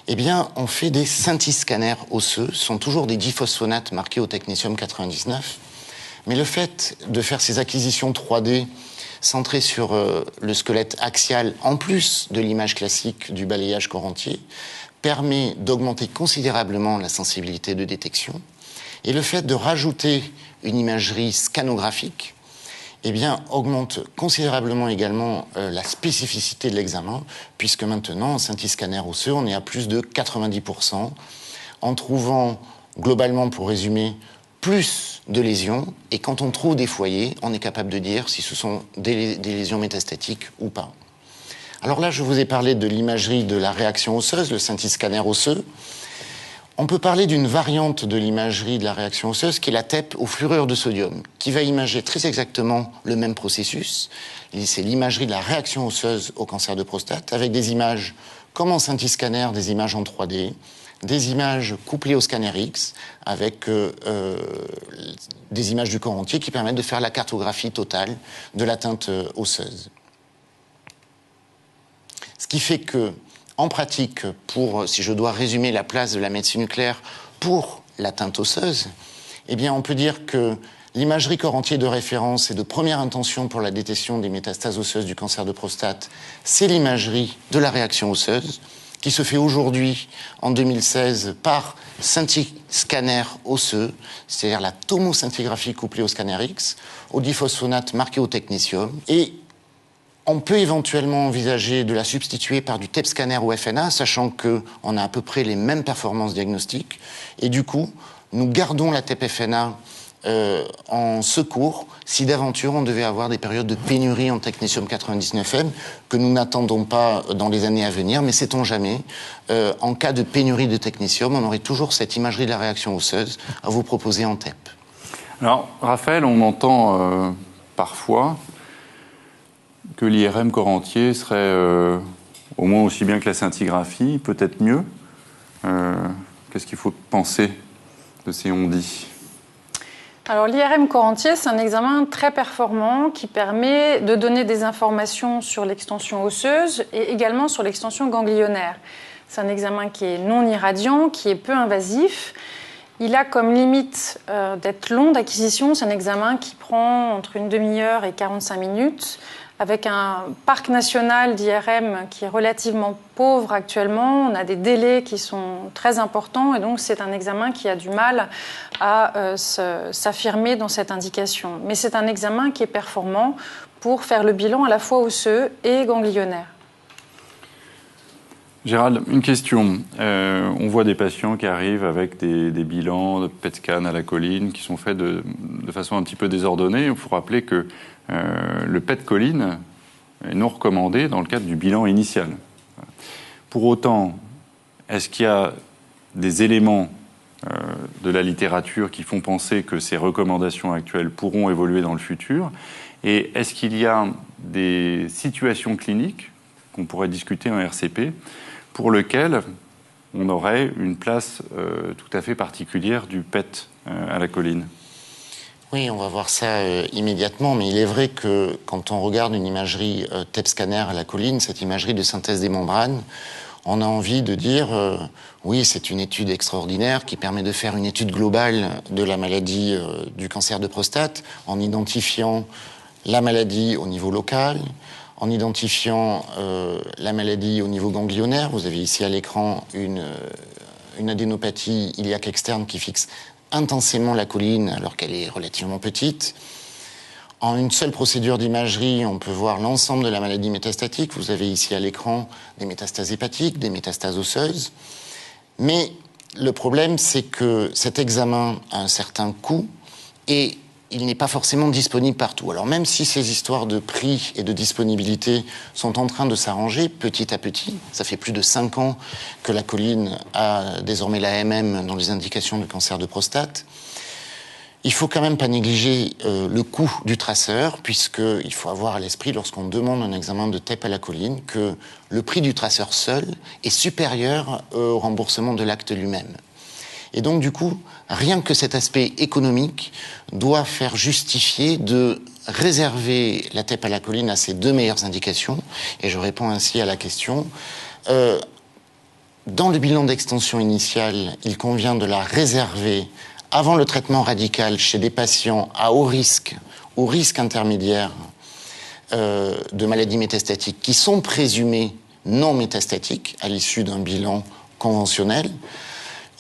eh bien, on fait des scintiscanners osseux, ce sont toujours des diphosphonates marqués au technétium 99. Mais le fait de faire ces acquisitions 3D centré sur le squelette axial, en plus de l'image classique du balayage corps entier, permet d'augmenter considérablement la sensibilité de détection. Et le fait de rajouter une imagerie scanographique, eh bien, augmente considérablement également la spécificité de l'examen, puisque maintenant, en CT scanner osseux, on est à plus de 90%, en trouvant, globalement, pour résumer, plus de lésions, et quand on trouve des foyers, on est capable de dire si ce sont des lésions métastatiques ou pas. Alors là, je vous ai parlé de l'imagerie de la réaction osseuse, le CT scanner osseux. On peut parler d'une variante de l'imagerie de la réaction osseuse qui est la TEP au fluorure de sodium, qui va imager très exactement le même processus. C'est l'imagerie de la réaction osseuse au cancer de prostate, avec des images comme en CT scanner, des images en 3D, des images couplées au scanner X, avec des images du corps entier qui permettent de faire la cartographie totale de l'atteinte osseuse. Ce qui fait que, en pratique, si je dois résumer la place de la médecine nucléaire pour l'atteinte osseuse, eh bien, on peut dire que l'imagerie corps entier de référence et de première intention pour la détection des métastases osseuses du cancer de prostate, c'est l'imagerie de la réaction osseuse, qui se fait aujourd'hui, en 2016, par scintigraphe osseux, c'est-à-dire la tomoscintigraphie couplée au scanner X, au diphosphonate marqué au technétium. Et on peut éventuellement envisager de la substituer par du TEP scanner ou FNA, sachant qu'on a à peu près les mêmes performances diagnostiques. Et du coup, nous gardons la TEP FNA en secours si d'aventure on devait avoir des périodes de pénurie en technétium 99M que nous n'attendons pas dans les années à venir, mais sait-on jamais, en cas de pénurie de technétium, on aurait toujours cette imagerie de la réaction osseuse à vous proposer en TEP. Alors, Raphaël, on entend parfois que l'IRM corps entier serait au moins aussi bien que la scintigraphie, peut-être mieux. Qu'est-ce qu'il faut penser de ces on-dit ? Alors l'IRM corps entier, c'est un examen très performant qui permet de donner des informations sur l'extension osseuse et également sur l'extension ganglionnaire. C'est un examen qui est non irradiant, qui est peu invasif. Il a comme limite d'être long d'acquisition. C'est un examen qui prend entre une demi-heure et 45 minutes. Avec un parc national d'IRM qui est relativement pauvre actuellement, on a des délais qui sont très importants et donc c'est un examen qui a du mal à s'affirmer dans cette indication. Mais c'est un examen qui est performant pour faire le bilan à la fois osseux et ganglionnaire. Gérald, une question. On voit des patients qui arrivent avec des bilans de PET scan à la colline qui sont faits de façon un petit peu désordonnée. Il faut rappeler que le PET colline est non recommandé dans le cadre du bilan initial. Pour autant, est-ce qu'il y a des éléments de la littérature qui font penser que ces recommandations actuelles pourront évoluer dans le futur? Et est-ce qu'il y a des situations cliniques qu'on pourrait discuter en RCP pour lesquelles on aurait une place tout à fait particulière du PET à la colline? Oui, on va voir ça immédiatement, mais il est vrai que quand on regarde une imagerie TEP scanner à la colline, cette imagerie de synthèse des membranes, on a envie de dire oui, c'est une étude extraordinaire qui permet de faire une étude globale de la maladie du cancer de prostate en identifiant la maladie au niveau local, en identifiant la maladie au niveau ganglionnaire. Vous avez ici à l'écran une adénopathie iliaque externe qui fixe intensément la colline alors qu'elle est relativement petite. En une seule procédure d'imagerie, on peut voir l'ensemble de la maladie métastatique. Vous avez ici à l'écran des métastases hépatiques, des métastases osseuses. Mais le problème, c'est que cet examen a un certain coût et il n'est pas forcément disponible partout. Alors même si ces histoires de prix et de disponibilité sont en train de s'arranger petit à petit, ça fait plus de 5 ans que la colline a désormais l'AMM dans les indications de cancer de prostate, il faut quand même pas négliger le coût du traceur, puisqu'il faut avoir à l'esprit, lorsqu'on demande un examen de TEP à la colline, que le prix du traceur seul est supérieur au remboursement de l'acte lui-même. Et donc, du coup, rien que cet aspect économique doit faire justifier de réserver la TEP à la colline à ces deux meilleures indications. Et je réponds ainsi à la question. Dans le bilan d'extension initial, il convient de la réserver avant le traitement radical chez des patients à haut risque ou risque intermédiaire de maladies métastatiques qui sont présumées non métastatiques à l'issue d'un bilan conventionnel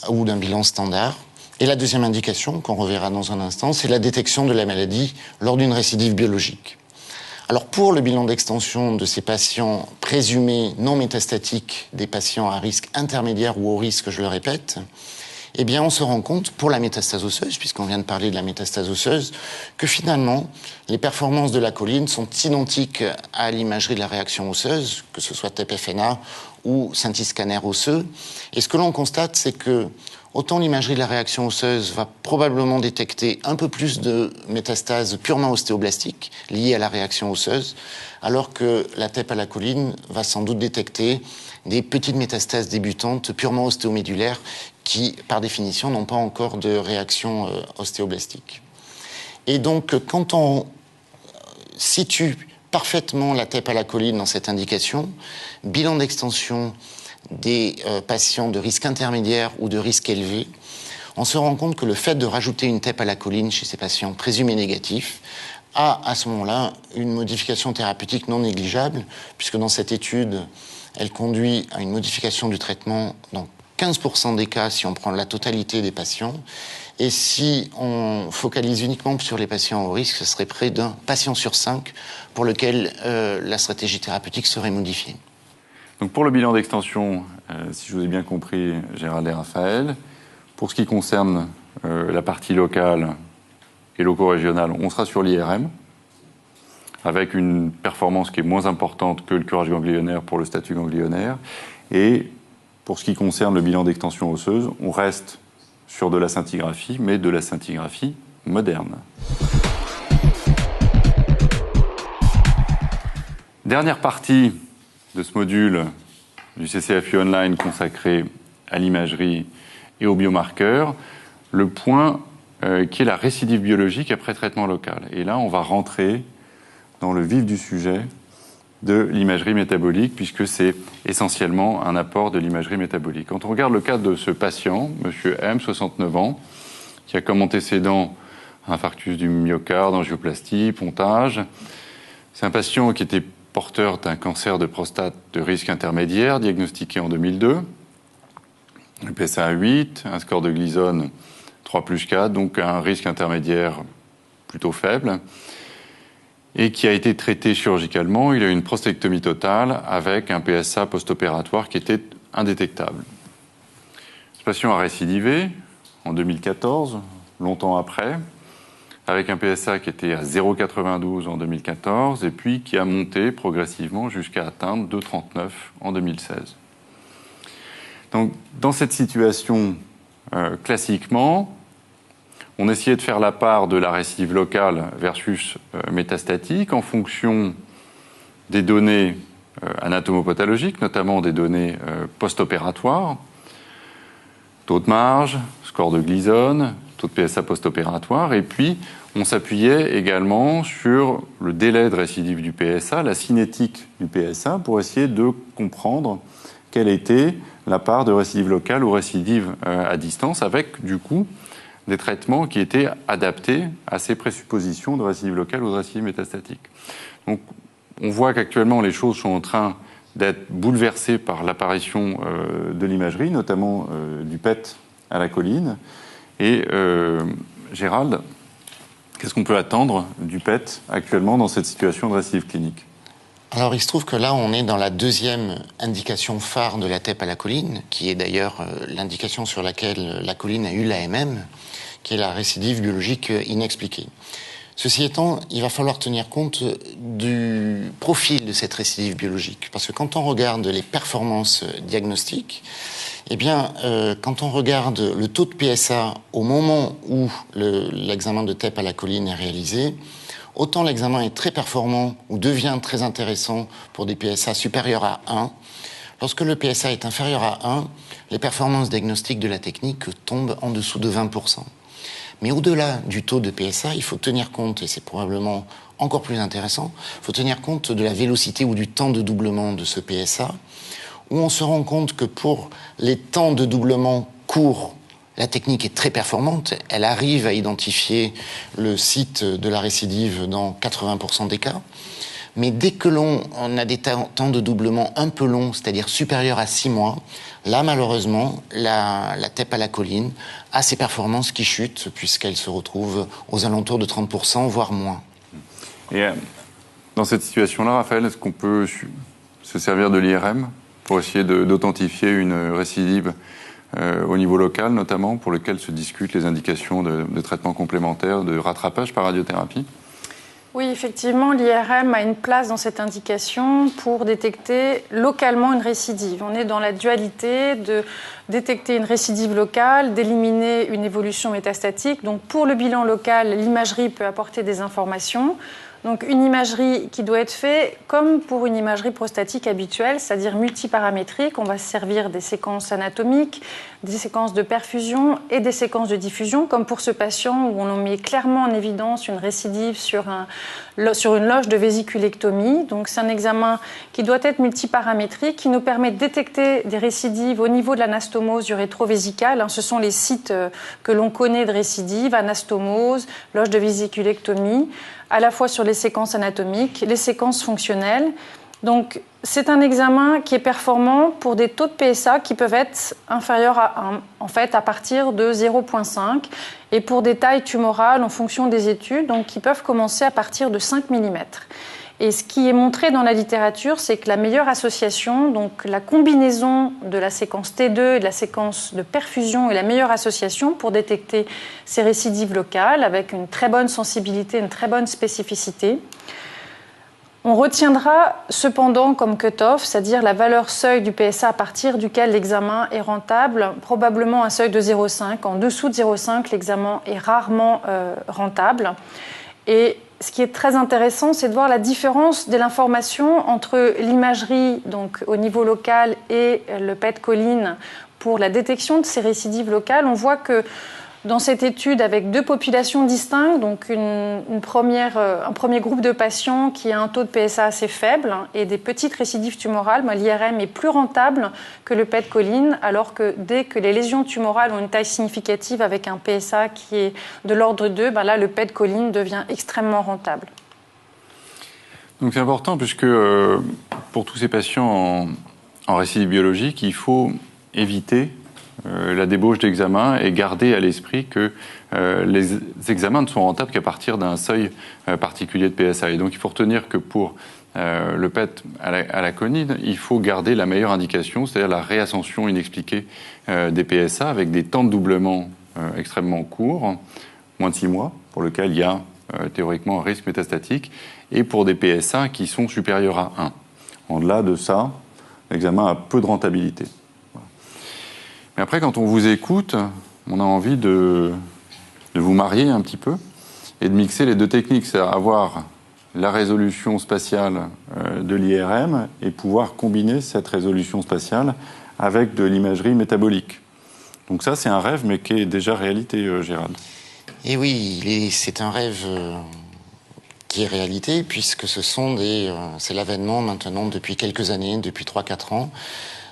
ou d'un bilan standard. Et la deuxième indication, qu'on reverra dans un instant, c'est la détection de la maladie lors d'une récidive biologique. Alors pour le bilan d'extension de ces patients présumés non métastatiques, des patients à risque intermédiaire ou au risque, je le répète, eh bien on se rend compte, pour la métastase osseuse, puisqu'on vient de parler de la métastase osseuse, que finalement les performances de la choline sont identiques à l'imagerie de la réaction osseuse, que ce soit TEP-FNA ou scintillo-scanner osseux. Et ce que l'on constate, c'est que autant l'imagerie de la réaction osseuse va probablement détecter un peu plus de métastases purement ostéoblastiques liées à la réaction osseuse, alors que la TEP à la choline va sans doute détecter des petites métastases débutantes purement ostéomédulaires qui, par définition, n'ont pas encore de réaction ostéoblastique. Et donc, quand on situe parfaitement la TEP à la choline dans cette indication, bilan d'extension des patients de risque intermédiaire ou de risque élevé, on se rend compte que le fait de rajouter une TEP à la choline chez ces patients présumés négatifs a à ce moment-là une modification thérapeutique non négligeable, puisque dans cette étude, elle conduit à une modification du traitement dans 15% des cas si on prend la totalité des patients. Et si on focalise uniquement sur les patients au risque, ce serait près d'un patient sur 5 pour lequel la stratégie thérapeutique serait modifiée. Donc pour le bilan d'extension, si je vous ai bien compris, Gérald et Raphaël, pour ce qui concerne la partie locale et loco-régionale, on sera sur l'IRM, avec une performance qui est moins importante que le curage ganglionnaire pour le statut ganglionnaire. Et pour ce qui concerne le bilan d'extension osseuse, on reste sur de la scintigraphie, mais de la scintigraphie moderne. Dernière partie de ce module du CCFU Online consacré à l'imagerie et aux biomarqueurs, le point qui est la récidive biologique après traitement local. Et là, on va rentrer dans le vif du sujet de l'imagerie métabolique, puisque c'est essentiellement un apport de l'imagerie métabolique. Quand on regarde le cas de ce patient, M. M, 69 ans, qui a comme antécédent infarctus du myocarde, angioplastie, pontage, c'est un patient qui était porteur d'un cancer de prostate de risque intermédiaire, diagnostiqué en 2002, un PSA 8, un score de Gleason 3+4, donc un risque intermédiaire plutôt faible, et qui a été traité chirurgicalement. Il a eu une prostatectomie totale avec un PSA post-opératoire qui était indétectable. Ce patient a récidivé en 2014, longtemps après, avec un PSA qui était à 0,92 en 2014 et puis qui a monté progressivement jusqu'à atteindre 2,39 en 2016. Donc, dans cette situation, classiquement, on essayait de faire la part de la récidive locale versus métastatique en fonction des données anatomopathologiques, notamment des données post-opératoires, taux de marge, score de Gleason, taux de PSA post-opératoire, et puis on s'appuyait également sur le délai de récidive du PSA, la cinétique du PSA, pour essayer de comprendre quelle était la part de récidive locale ou récidive à distance, avec du coup des traitements qui étaient adaptés à ces présuppositions de récidive locale ou de récidive métastatique. Donc on voit qu'actuellement les choses sont en train d'être bouleversées par l'apparition de l'imagerie, notamment du PET à la choline. Et Gérald, qu'est-ce qu'on peut attendre du PET actuellement dans cette situation de récidive clinique ? Alors, il se trouve que là, on est dans la deuxième indication phare de la TEP à la choline, qui est d'ailleurs l'indication sur laquelle la choline a eu l'AMM, qui est la récidive biologique inexpliquée. Ceci étant, il va falloir tenir compte du profil de cette récidive biologique, parce que quand on regarde les performances diagnostiques, eh bien, quand on regarde le taux de PSA au moment où l'examen de TEP à la choline est réalisé, autant l'examen est très performant ou devient très intéressant pour des PSA supérieurs à 1. Lorsque le PSA est inférieur à 1, les performances diagnostiques de la technique tombent en dessous de 20%. Mais au-delà du taux de PSA, il faut tenir compte, et c'est probablement encore plus intéressant, il faut tenir compte de la vélocité ou du temps de doublement de ce PSA, où on se rend compte que pour les temps de doublement courts, la technique est très performante. Elle arrive à identifier le site de la récidive dans 80% des cas. Mais dès que l'on a des temps de doublement un peu longs, c'est-à-dire supérieurs à 6 mois, là, malheureusement, la TEP à la colline a ses performances qui chutent, puisqu'elle se retrouve aux alentours de 30%, voire moins. Et dans cette situation-là, Raphaël, est-ce qu'on peut se servir de l'IRM pour essayer d'authentifier une récidive au niveau local, notamment, pour lequel se discutent les indications de traitements complémentaires, de rattrapage par radiothérapie? Oui, effectivement, l'IRM a une place dans cette indication pour détecter localement une récidive. On est dans la dualité de détecter une récidive locale, d'éliminer une évolution métastatique. Donc pour le bilan local, l'imagerie peut apporter des informations. Donc une imagerie qui doit être faite comme pour une imagerie prostatique habituelle, c'est-à-dire multiparamétrique. On va se servir des séquences anatomiques, des séquences de perfusion et des séquences de diffusion, comme pour ce patient où on met clairement en évidence une récidive sur une loge de vésiculectomie. Donc c'est un examen qui doit être multiparamétrique, qui nous permet de détecter des récidives au niveau de l'anastomose du rétrovésicale. Ce sont les sites que l'on connaît de récidive, anastomose, loge de vésiculectomie, à la fois sur les séquences anatomiques, les séquences fonctionnelles. Donc, c'est un examen qui est performant pour des taux de PSA qui peuvent être inférieurs à 1, en fait, à partir de 0,5, et pour des tailles tumorales en fonction des études, donc qui peuvent commencer à partir de 5 mm. Et ce qui est montré dans la littérature, c'est que la meilleure association, donc la combinaison de la séquence T2 et de la séquence de perfusion est la meilleure association pour détecter ces récidives locales avec une très bonne sensibilité, une très bonne spécificité. On retiendra cependant comme cut-off, c'est-à-dire la valeur seuil du PSA à partir duquel l'examen est rentable, probablement un seuil de 0,5. En dessous de 0,5, l'examen est rarement rentable. Et ce qui est très intéressant, c'est de voir la différence de l'information entre l'imagerie donc au niveau local et le PET colline pour la détection de ces récidives locales. On voit que dans cette étude, avec 2 populations distinctes, donc un premier groupe de patients qui a un taux de PSA assez faible et des petites récidives tumorales, l'IRM est plus rentable que le PET colline, alors que dès que les lésions tumorales ont une taille significative avec un PSA qui est de l'ordre 2, là, le PET colline devient extrêmement rentable. Donc c'est important puisque pour tous ces patients en récidive biologique, il faut éviter la débauche d'examen et garder à l'esprit que les examens ne sont rentables qu'à partir d'un seuil particulier de PSA. Et donc il faut retenir que pour le PET à la colline, il faut garder la meilleure indication, c'est-à-dire la réascension inexpliquée des PSA avec des temps de doublement extrêmement courts, moins de 6 mois, pour lequel il y a théoriquement un risque métastatique, et pour des PSA qui sont supérieurs à 1. En-delà de ça, l'examen a peu de rentabilité. Mais après, quand on vous écoute, on a envie de vous marier un petit peu et de mixer les 2 techniques, c'est-à-dire avoir la résolution spatiale de l'IRM et pouvoir combiner cette résolution spatiale avec de l'imagerie métabolique. Donc ça, c'est un rêve, mais qui est déjà réalité, Gérald. Et oui, c'est un rêve qui est réalité, puisque c'est l'avènement maintenant depuis quelques années, depuis 3-4 ans,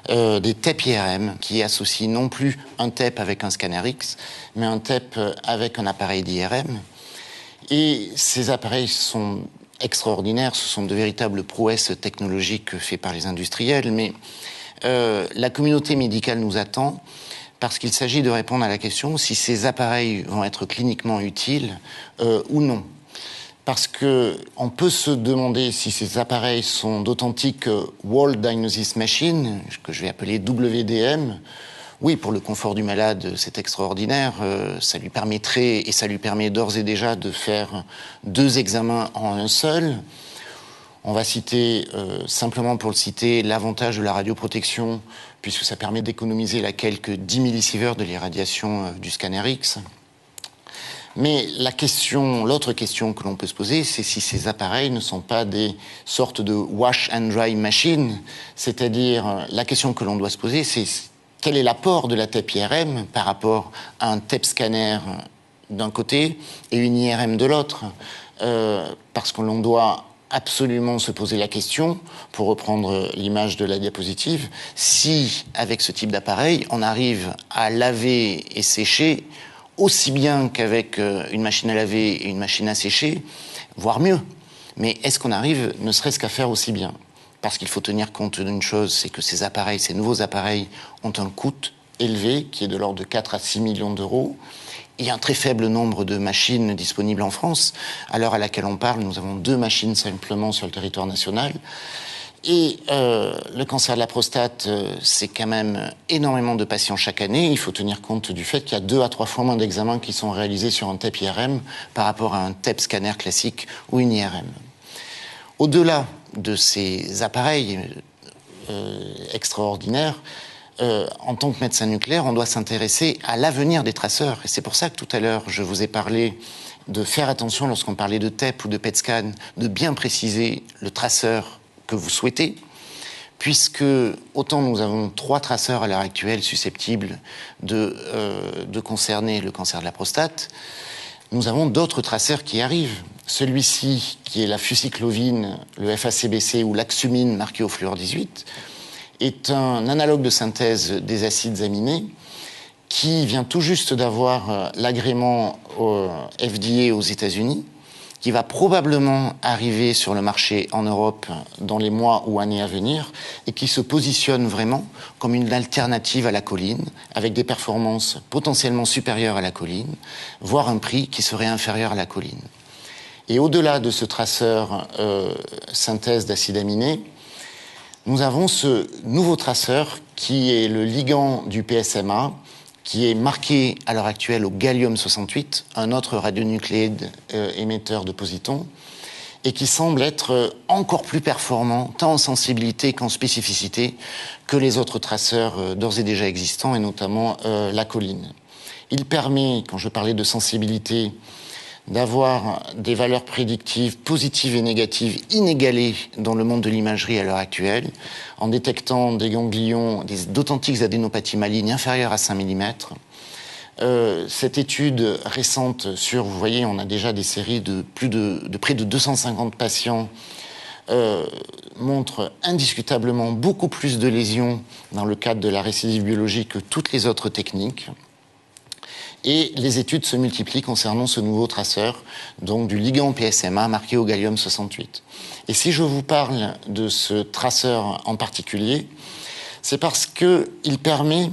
des TEP IRM qui associent non plus un TEP avec un scanner X, mais un TEP avec un appareil d'IRM. Et ces appareils sont extraordinaires, ce sont de véritables prouesses technologiques faites par les industriels, mais la communauté médicale nous attend parce qu'il s'agit de répondre à la question si ces appareils vont être cliniquement utiles ou non. Parce qu'on peut se demander si ces appareils sont d'authentiques Whole Diagnosis Machine, que je vais appeler WDM. Oui, pour le confort du malade, c'est extraordinaire. Ça lui permettrait, et ça lui permet d'ores et déjà de faire 2 examens en un seul. On va citer, simplement pour le citer, l'avantage de la radioprotection, puisque ça permet d'économiser quelques 10 millisieverts de l'irradiation du scanner X. Mais l'autre question que l'on peut se poser, c'est si ces appareils ne sont pas des sortes de wash and dry machines. C'est-à-dire, la question que l'on doit se poser, c'est quel est l'apport de la TEP IRM par rapport à un TEP scanner d'un côté et une IRM de l'autre. Parce que l'on doit absolument se poser la question, pour reprendre l'image de la diapositive, si, avec ce type d'appareil, on arrive à laver et sécher aussi bien qu'avec une machine à laver et une machine à sécher, voire mieux. Mais est-ce qu'on arrive ne serait-ce qu'à faire aussi bien? Parce qu'il faut tenir compte d'une chose, c'est que ces appareils, ces nouveaux appareils, ont un coût élevé, qui est de l'ordre de 4 à 6 millions d'euros. Il y a un très faible nombre de machines disponibles en France. À l'heure à laquelle on parle, nous avons 2 machines simplement sur le territoire national. Et le cancer de la prostate, c'est quand même énormément de patients chaque année. Il faut tenir compte du fait qu'il y a 2 à 3 fois moins d'examens qui sont réalisés sur un TEP IRM par rapport à un TEP scanner classique ou une IRM. Au-delà de ces appareils extraordinaires, en tant que médecin nucléaire, on doit s'intéresser à l'avenir des traceurs. Et c'est pour ça que tout à l'heure, je vous ai parlé de faire attention lorsqu'on parlait de TEP ou de PET scan, de bien préciser le traceur que vous souhaitez, puisque autant nous avons 3 traceurs à l'heure actuelle susceptibles de concerner le cancer de la prostate, nous avons d'autres traceurs qui arrivent. Celui-ci, qui est la fucyclovine, le FACBC ou l'Axumine marqué au fluor 18, est un analogue de synthèse des acides aminés qui vient tout juste d'avoir l'agrément FDA aux États-Unis, qui va probablement arriver sur le marché en Europe dans les mois ou années à venir et qui se positionne vraiment comme une alternative à la choline, avec des performances potentiellement supérieures à la choline, voire un prix qui serait inférieur à la choline. Et au-delà de ce traceur synthèse d'acides aminés, nous avons ce nouveau traceur qui est le ligand du PSMA, qui est marqué à l'heure actuelle au gallium-68, un autre radionucléide émetteur de positons, et qui semble être encore plus performant, tant en sensibilité qu'en spécificité, que les autres traceurs d'ores et déjà existants, et notamment la choline. Il permet, quand je parlais de sensibilité, d'avoir des valeurs prédictives positives et négatives inégalées dans le monde de l'imagerie à l'heure actuelle, en détectant des ganglions, d'authentiques adénopathies malignes inférieures à 5 mm. Cette étude récente sur, vous voyez, on a déjà des séries de près de 250 patients, montre indiscutablement beaucoup plus de lésions dans le cadre de la récidive biologique que toutes les autres techniques. Et les études se multiplient concernant ce nouveau traceur, donc du ligand PSMA marqué au gallium-68. Et si je vous parle de ce traceur en particulier, c'est parce qu'il permet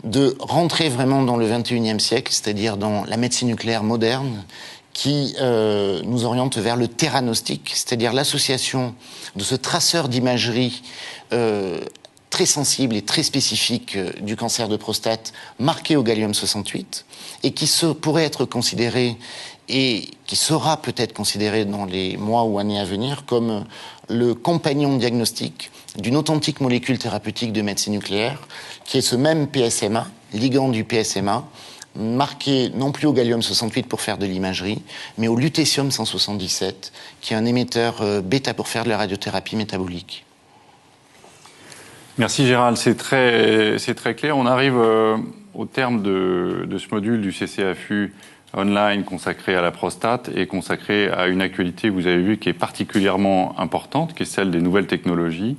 de rentrer vraiment dans le XXIe siècle, c'est-à-dire dans la médecine nucléaire moderne, qui nous oriente vers le theranostic, c'est-à-dire l'association de ce traceur d'imagerie très sensible et très spécifique du cancer de prostate marqué au gallium-68 et qui pourrait être considéré et qui sera peut-être considéré dans les mois ou années à venir comme le compagnon diagnostique d'une authentique molécule thérapeutique de médecine nucléaire qui est ce même PSMA, ligand du PSMA, marqué non plus au gallium-68 pour faire de l'imagerie, mais au lutetium-177, qui est un émetteur bêta pour faire de la radiothérapie métabolique. Merci Gérald, c'est très clair. On arrive au terme de ce module du CCAFU online consacré à la prostate et consacré à une actualité, vous avez vu, qui est particulièrement importante, qui est celle des nouvelles technologies,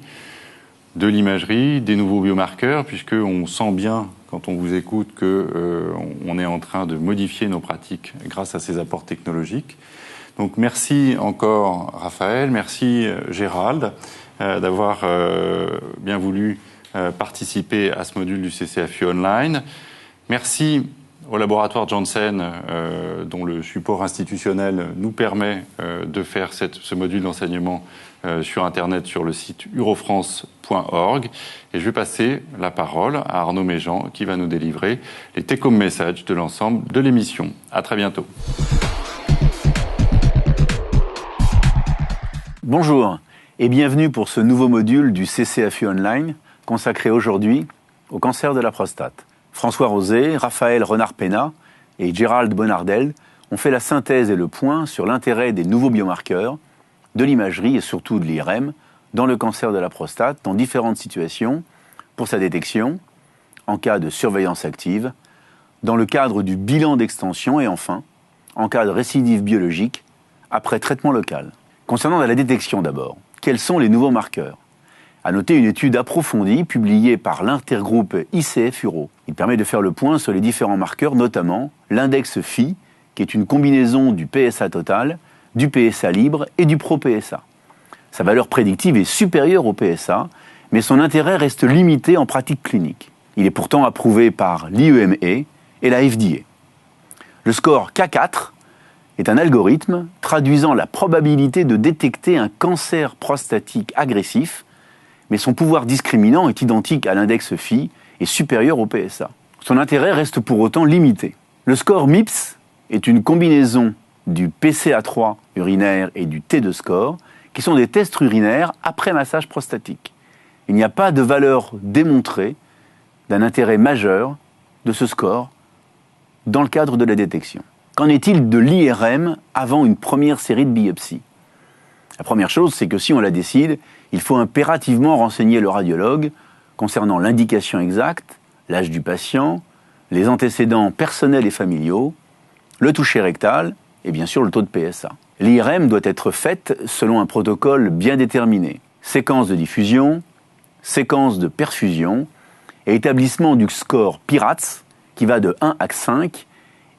de l'imagerie, des nouveaux biomarqueurs, puisqu'on sent bien, quand on vous écoute, qu'on est en train de modifier nos pratiques grâce à ces apports technologiques. Donc merci encore Raphaël, merci Gérald d'avoir bien voulu participer à ce module du CCAFU Online. Merci au laboratoire Janssen, dont le support institutionnel nous permet de faire ce module d'enseignement sur Internet, sur le site urofrance.org. Et je vais passer la parole à Arnaud Méjean, qui va nous délivrer les take-home messages de l'ensemble de l'émission. À très bientôt. Bonjour et bienvenue pour ce nouveau module du CCAFU Online consacré aujourd'hui au cancer de la prostate. François Rosé, Raphaël Renard-Pénat et Gérald Bonardel ont fait la synthèse et le point sur l'intérêt des nouveaux biomarqueurs, de l'imagerie et surtout de l'IRM dans le cancer de la prostate dans différentes situations pour sa détection, en cas de surveillance active, dans le cadre du bilan d'extension et enfin, en cas de récidive biologique après traitement local. Concernant la détection d'abord, quels sont les nouveaux marqueurs ? À noter une étude approfondie publiée par l'intergroupe ICF-URO. Il permet de faire le point sur les différents marqueurs, notamment l'index Phi, qui est une combinaison du PSA total, du PSA libre et du Pro-PSA. Sa valeur prédictive est supérieure au PSA, mais son intérêt reste limité en pratique clinique. Il est pourtant approuvé par l'IEMA et la FDA. Le score K4 est un algorithme traduisant la probabilité de détecter un cancer prostatique agressif, mais son pouvoir discriminant est identique à l'index Phi et supérieur au PSA. Son intérêt reste pour autant limité. Le score MIPS est une combinaison du PCA3 urinaire et du T2 score, qui sont des tests urinaires après massage prostatique. Il n'y a pas de valeur démontrée d'un intérêt majeur de ce score dans le cadre de la détection. Qu'en est-il de l'IRM avant une première série de biopsies? La première chose, c'est que si on la décide, il faut impérativement renseigner le radiologue concernant l'indication exacte, l'âge du patient, les antécédents personnels et familiaux, le toucher rectal et bien sûr le taux de PSA. L'IRM doit être faite selon un protocole bien déterminé. Séquence de diffusion, séquence de perfusion et établissement du score PIRATS qui va de 1 à 5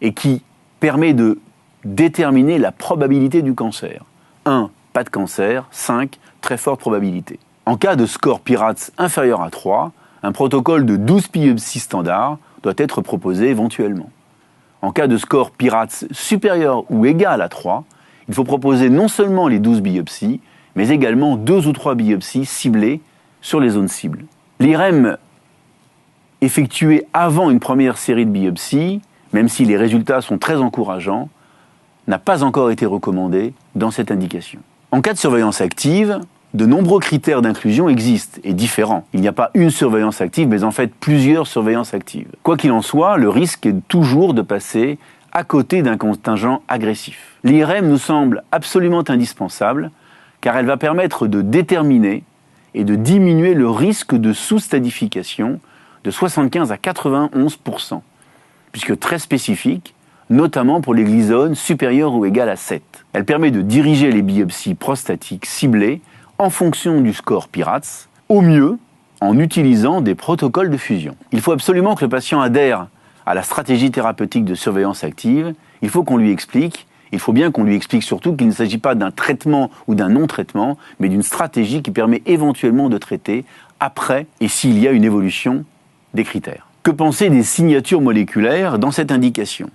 et qui permet de déterminer la probabilité du cancer. 1, pas de cancer. 5, très forte probabilité. En cas de score PIRATS inférieur à 3, un protocole de 12 biopsies standard doit être proposé éventuellement. En cas de score PIRATS supérieur ou égal à 3, il faut proposer non seulement les 12 biopsies, mais également 2 ou 3 biopsies ciblées sur les zones cibles. L'IRM effectué avant une première série de biopsies, même si les résultats sont très encourageants, n'a pas encore été recommandé dans cette indication. En cas de surveillance active, de nombreux critères d'inclusion existent et différents. Il n'y a pas une surveillance active, mais en fait plusieurs surveillances actives. Quoi qu'il en soit, le risque est toujours de passer à côté d'un contingent agressif. L'IRM nous semble absolument indispensable, car elle va permettre de déterminer et de diminuer le risque de sous-stadification de 75 à 91%, puisque très spécifique, notamment pour les glyzones supérieures ou égales à 7. Elle permet de diriger les biopsies prostatiques ciblées en fonction du score PIRATS, au mieux en utilisant des protocoles de fusion. Il faut absolument que le patient adhère à la stratégie thérapeutique de surveillance active. Il faut qu'on lui explique, il faut bien qu'on lui explique surtout qu'il ne s'agit pas d'un traitement ou d'un non-traitement, mais d'une stratégie qui permet éventuellement de traiter après et s'il y a une évolution des critères. Que penser des signatures moléculaires dans cette indication?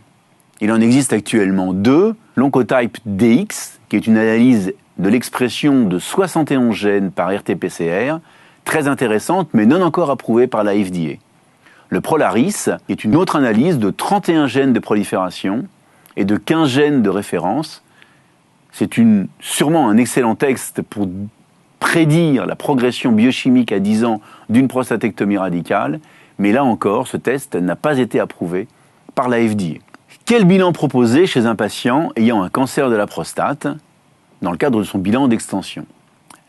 Il en existe actuellement 2, l'Oncotype DX, qui est une analyse de l'expression de 71 gènes par RT-PCR, très intéressante mais non encore approuvée par la FDA. Le Prolaris est une autre analyse de 31 gènes de prolifération et de 15 gènes de référence. C'est sûrement un excellent texte pour prédire la progression biochimique à 10 ans d'une prostatectomie radicale, mais là encore, ce test n'a pas été approuvé par la FDA. Quel bilan proposer chez un patient ayant un cancer de la prostate dans le cadre de son bilan d'extension?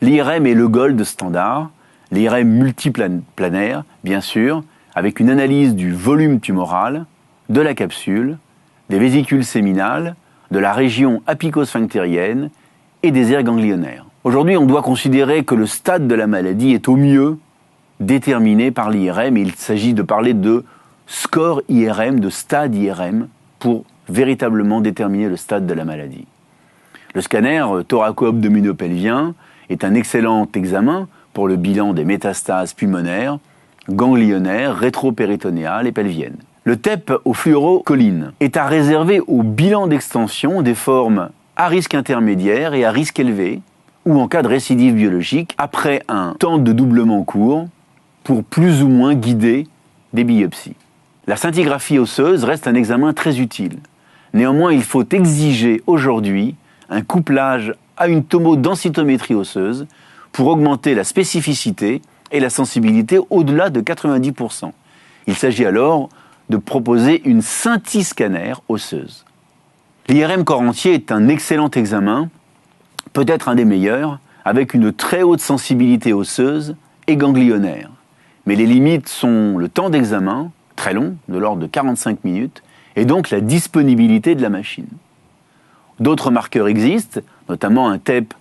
L'IRM est le gold standard, l'IRM multiplanaire, bien sûr, avec une analyse du volume tumoral, de la capsule, des vésicules séminales, de la région apicosphinctérienne et des aires ganglionnaires. Aujourd'hui, on doit considérer que le stade de la maladie est au mieux déterminé par l'IRM et il s'agit de parler de score IRM, de stade IRM, pour véritablement déterminer le stade de la maladie. Le scanner thoraco-abdominopelvien est un excellent examen pour le bilan des métastases pulmonaires, ganglionnaires, rétropéritonéales et pelviennes. Le TEP au fluorocholine est à réserver au bilan d'extension des formes à risque intermédiaire et à risque élevé, ou en cas de récidive biologique, après un temps de doublement court, pour plus ou moins guider des biopsies. La scintigraphie osseuse reste un examen très utile. Néanmoins, il faut exiger aujourd'hui un couplage à une tomodensitométrie osseuse pour augmenter la spécificité et la sensibilité au-delà de 90%. Il s'agit alors de proposer une scintiscanner osseuse. L'IRM corps entier est un excellent examen, peut-être un des meilleurs, avec une très haute sensibilité osseuse et ganglionnaire. Mais les limites sont le temps d'examen, très long, de l'ordre de 45 minutes, et donc la disponibilité de la machine. D'autres marqueurs existent, notamment un TEP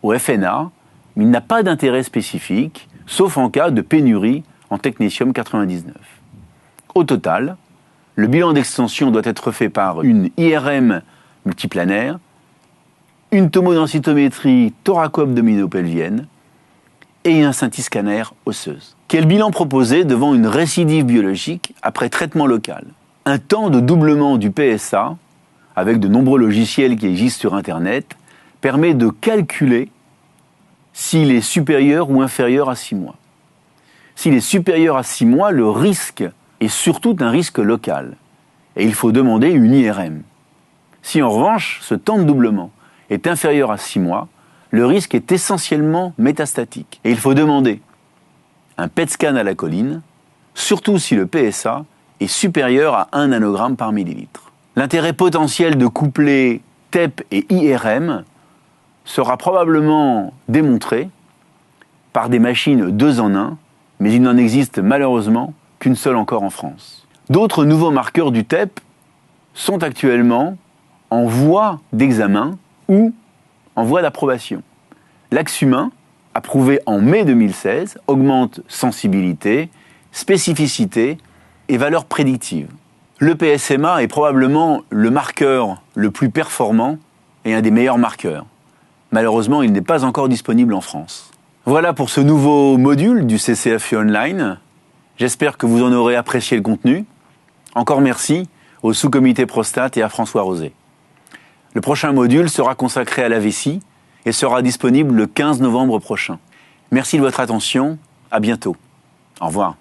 au FNA, mais il n'a pas d'intérêt spécifique, sauf en cas de pénurie en technétium 99. Au total, le bilan d'extension doit être fait par une IRM multiplanaire une tomodensitométrie thoraco-abdominopelvienne et un scintiscanner osseuse. Quel bilan proposé devant une récidive biologique après traitement local? Un temps de doublement du PSA, avec de nombreux logiciels qui existent sur Internet, permet de calculer s'il est supérieur ou inférieur à 6 mois. S'il est supérieur à 6 mois, le risque est surtout un risque local. Et il faut demander une IRM. Si en revanche, ce temps de doublement est inférieur à 6 mois, le risque est essentiellement métastatique. Et il faut demander un PET scan à la colline, surtout si le PSA est supérieur à 1 nanogramme par millilitre. L'intérêt potentiel de coupler TEP et IRM sera probablement démontré par des machines 2 en 1, mais il n'en existe malheureusement qu'une seule encore en France. D'autres nouveaux marqueurs du TEP sont actuellement en voie d'examen ou en voie d'approbation. L'Axhumain, approuvé en mai 2016, augmente sensibilité, spécificité et valeur prédictive. Le PSMA est probablement le marqueur le plus performant et un des meilleurs marqueurs. Malheureusement, il n'est pas encore disponible en France. Voilà pour ce nouveau module du CCAFU Online. J'espère que vous en aurez apprécié le contenu. Encore merci au sous-comité prostate et à François Rosé. Le prochain module sera consacré à la vessie et sera disponible le 15 novembre prochain. Merci de votre attention. À bientôt. Au revoir.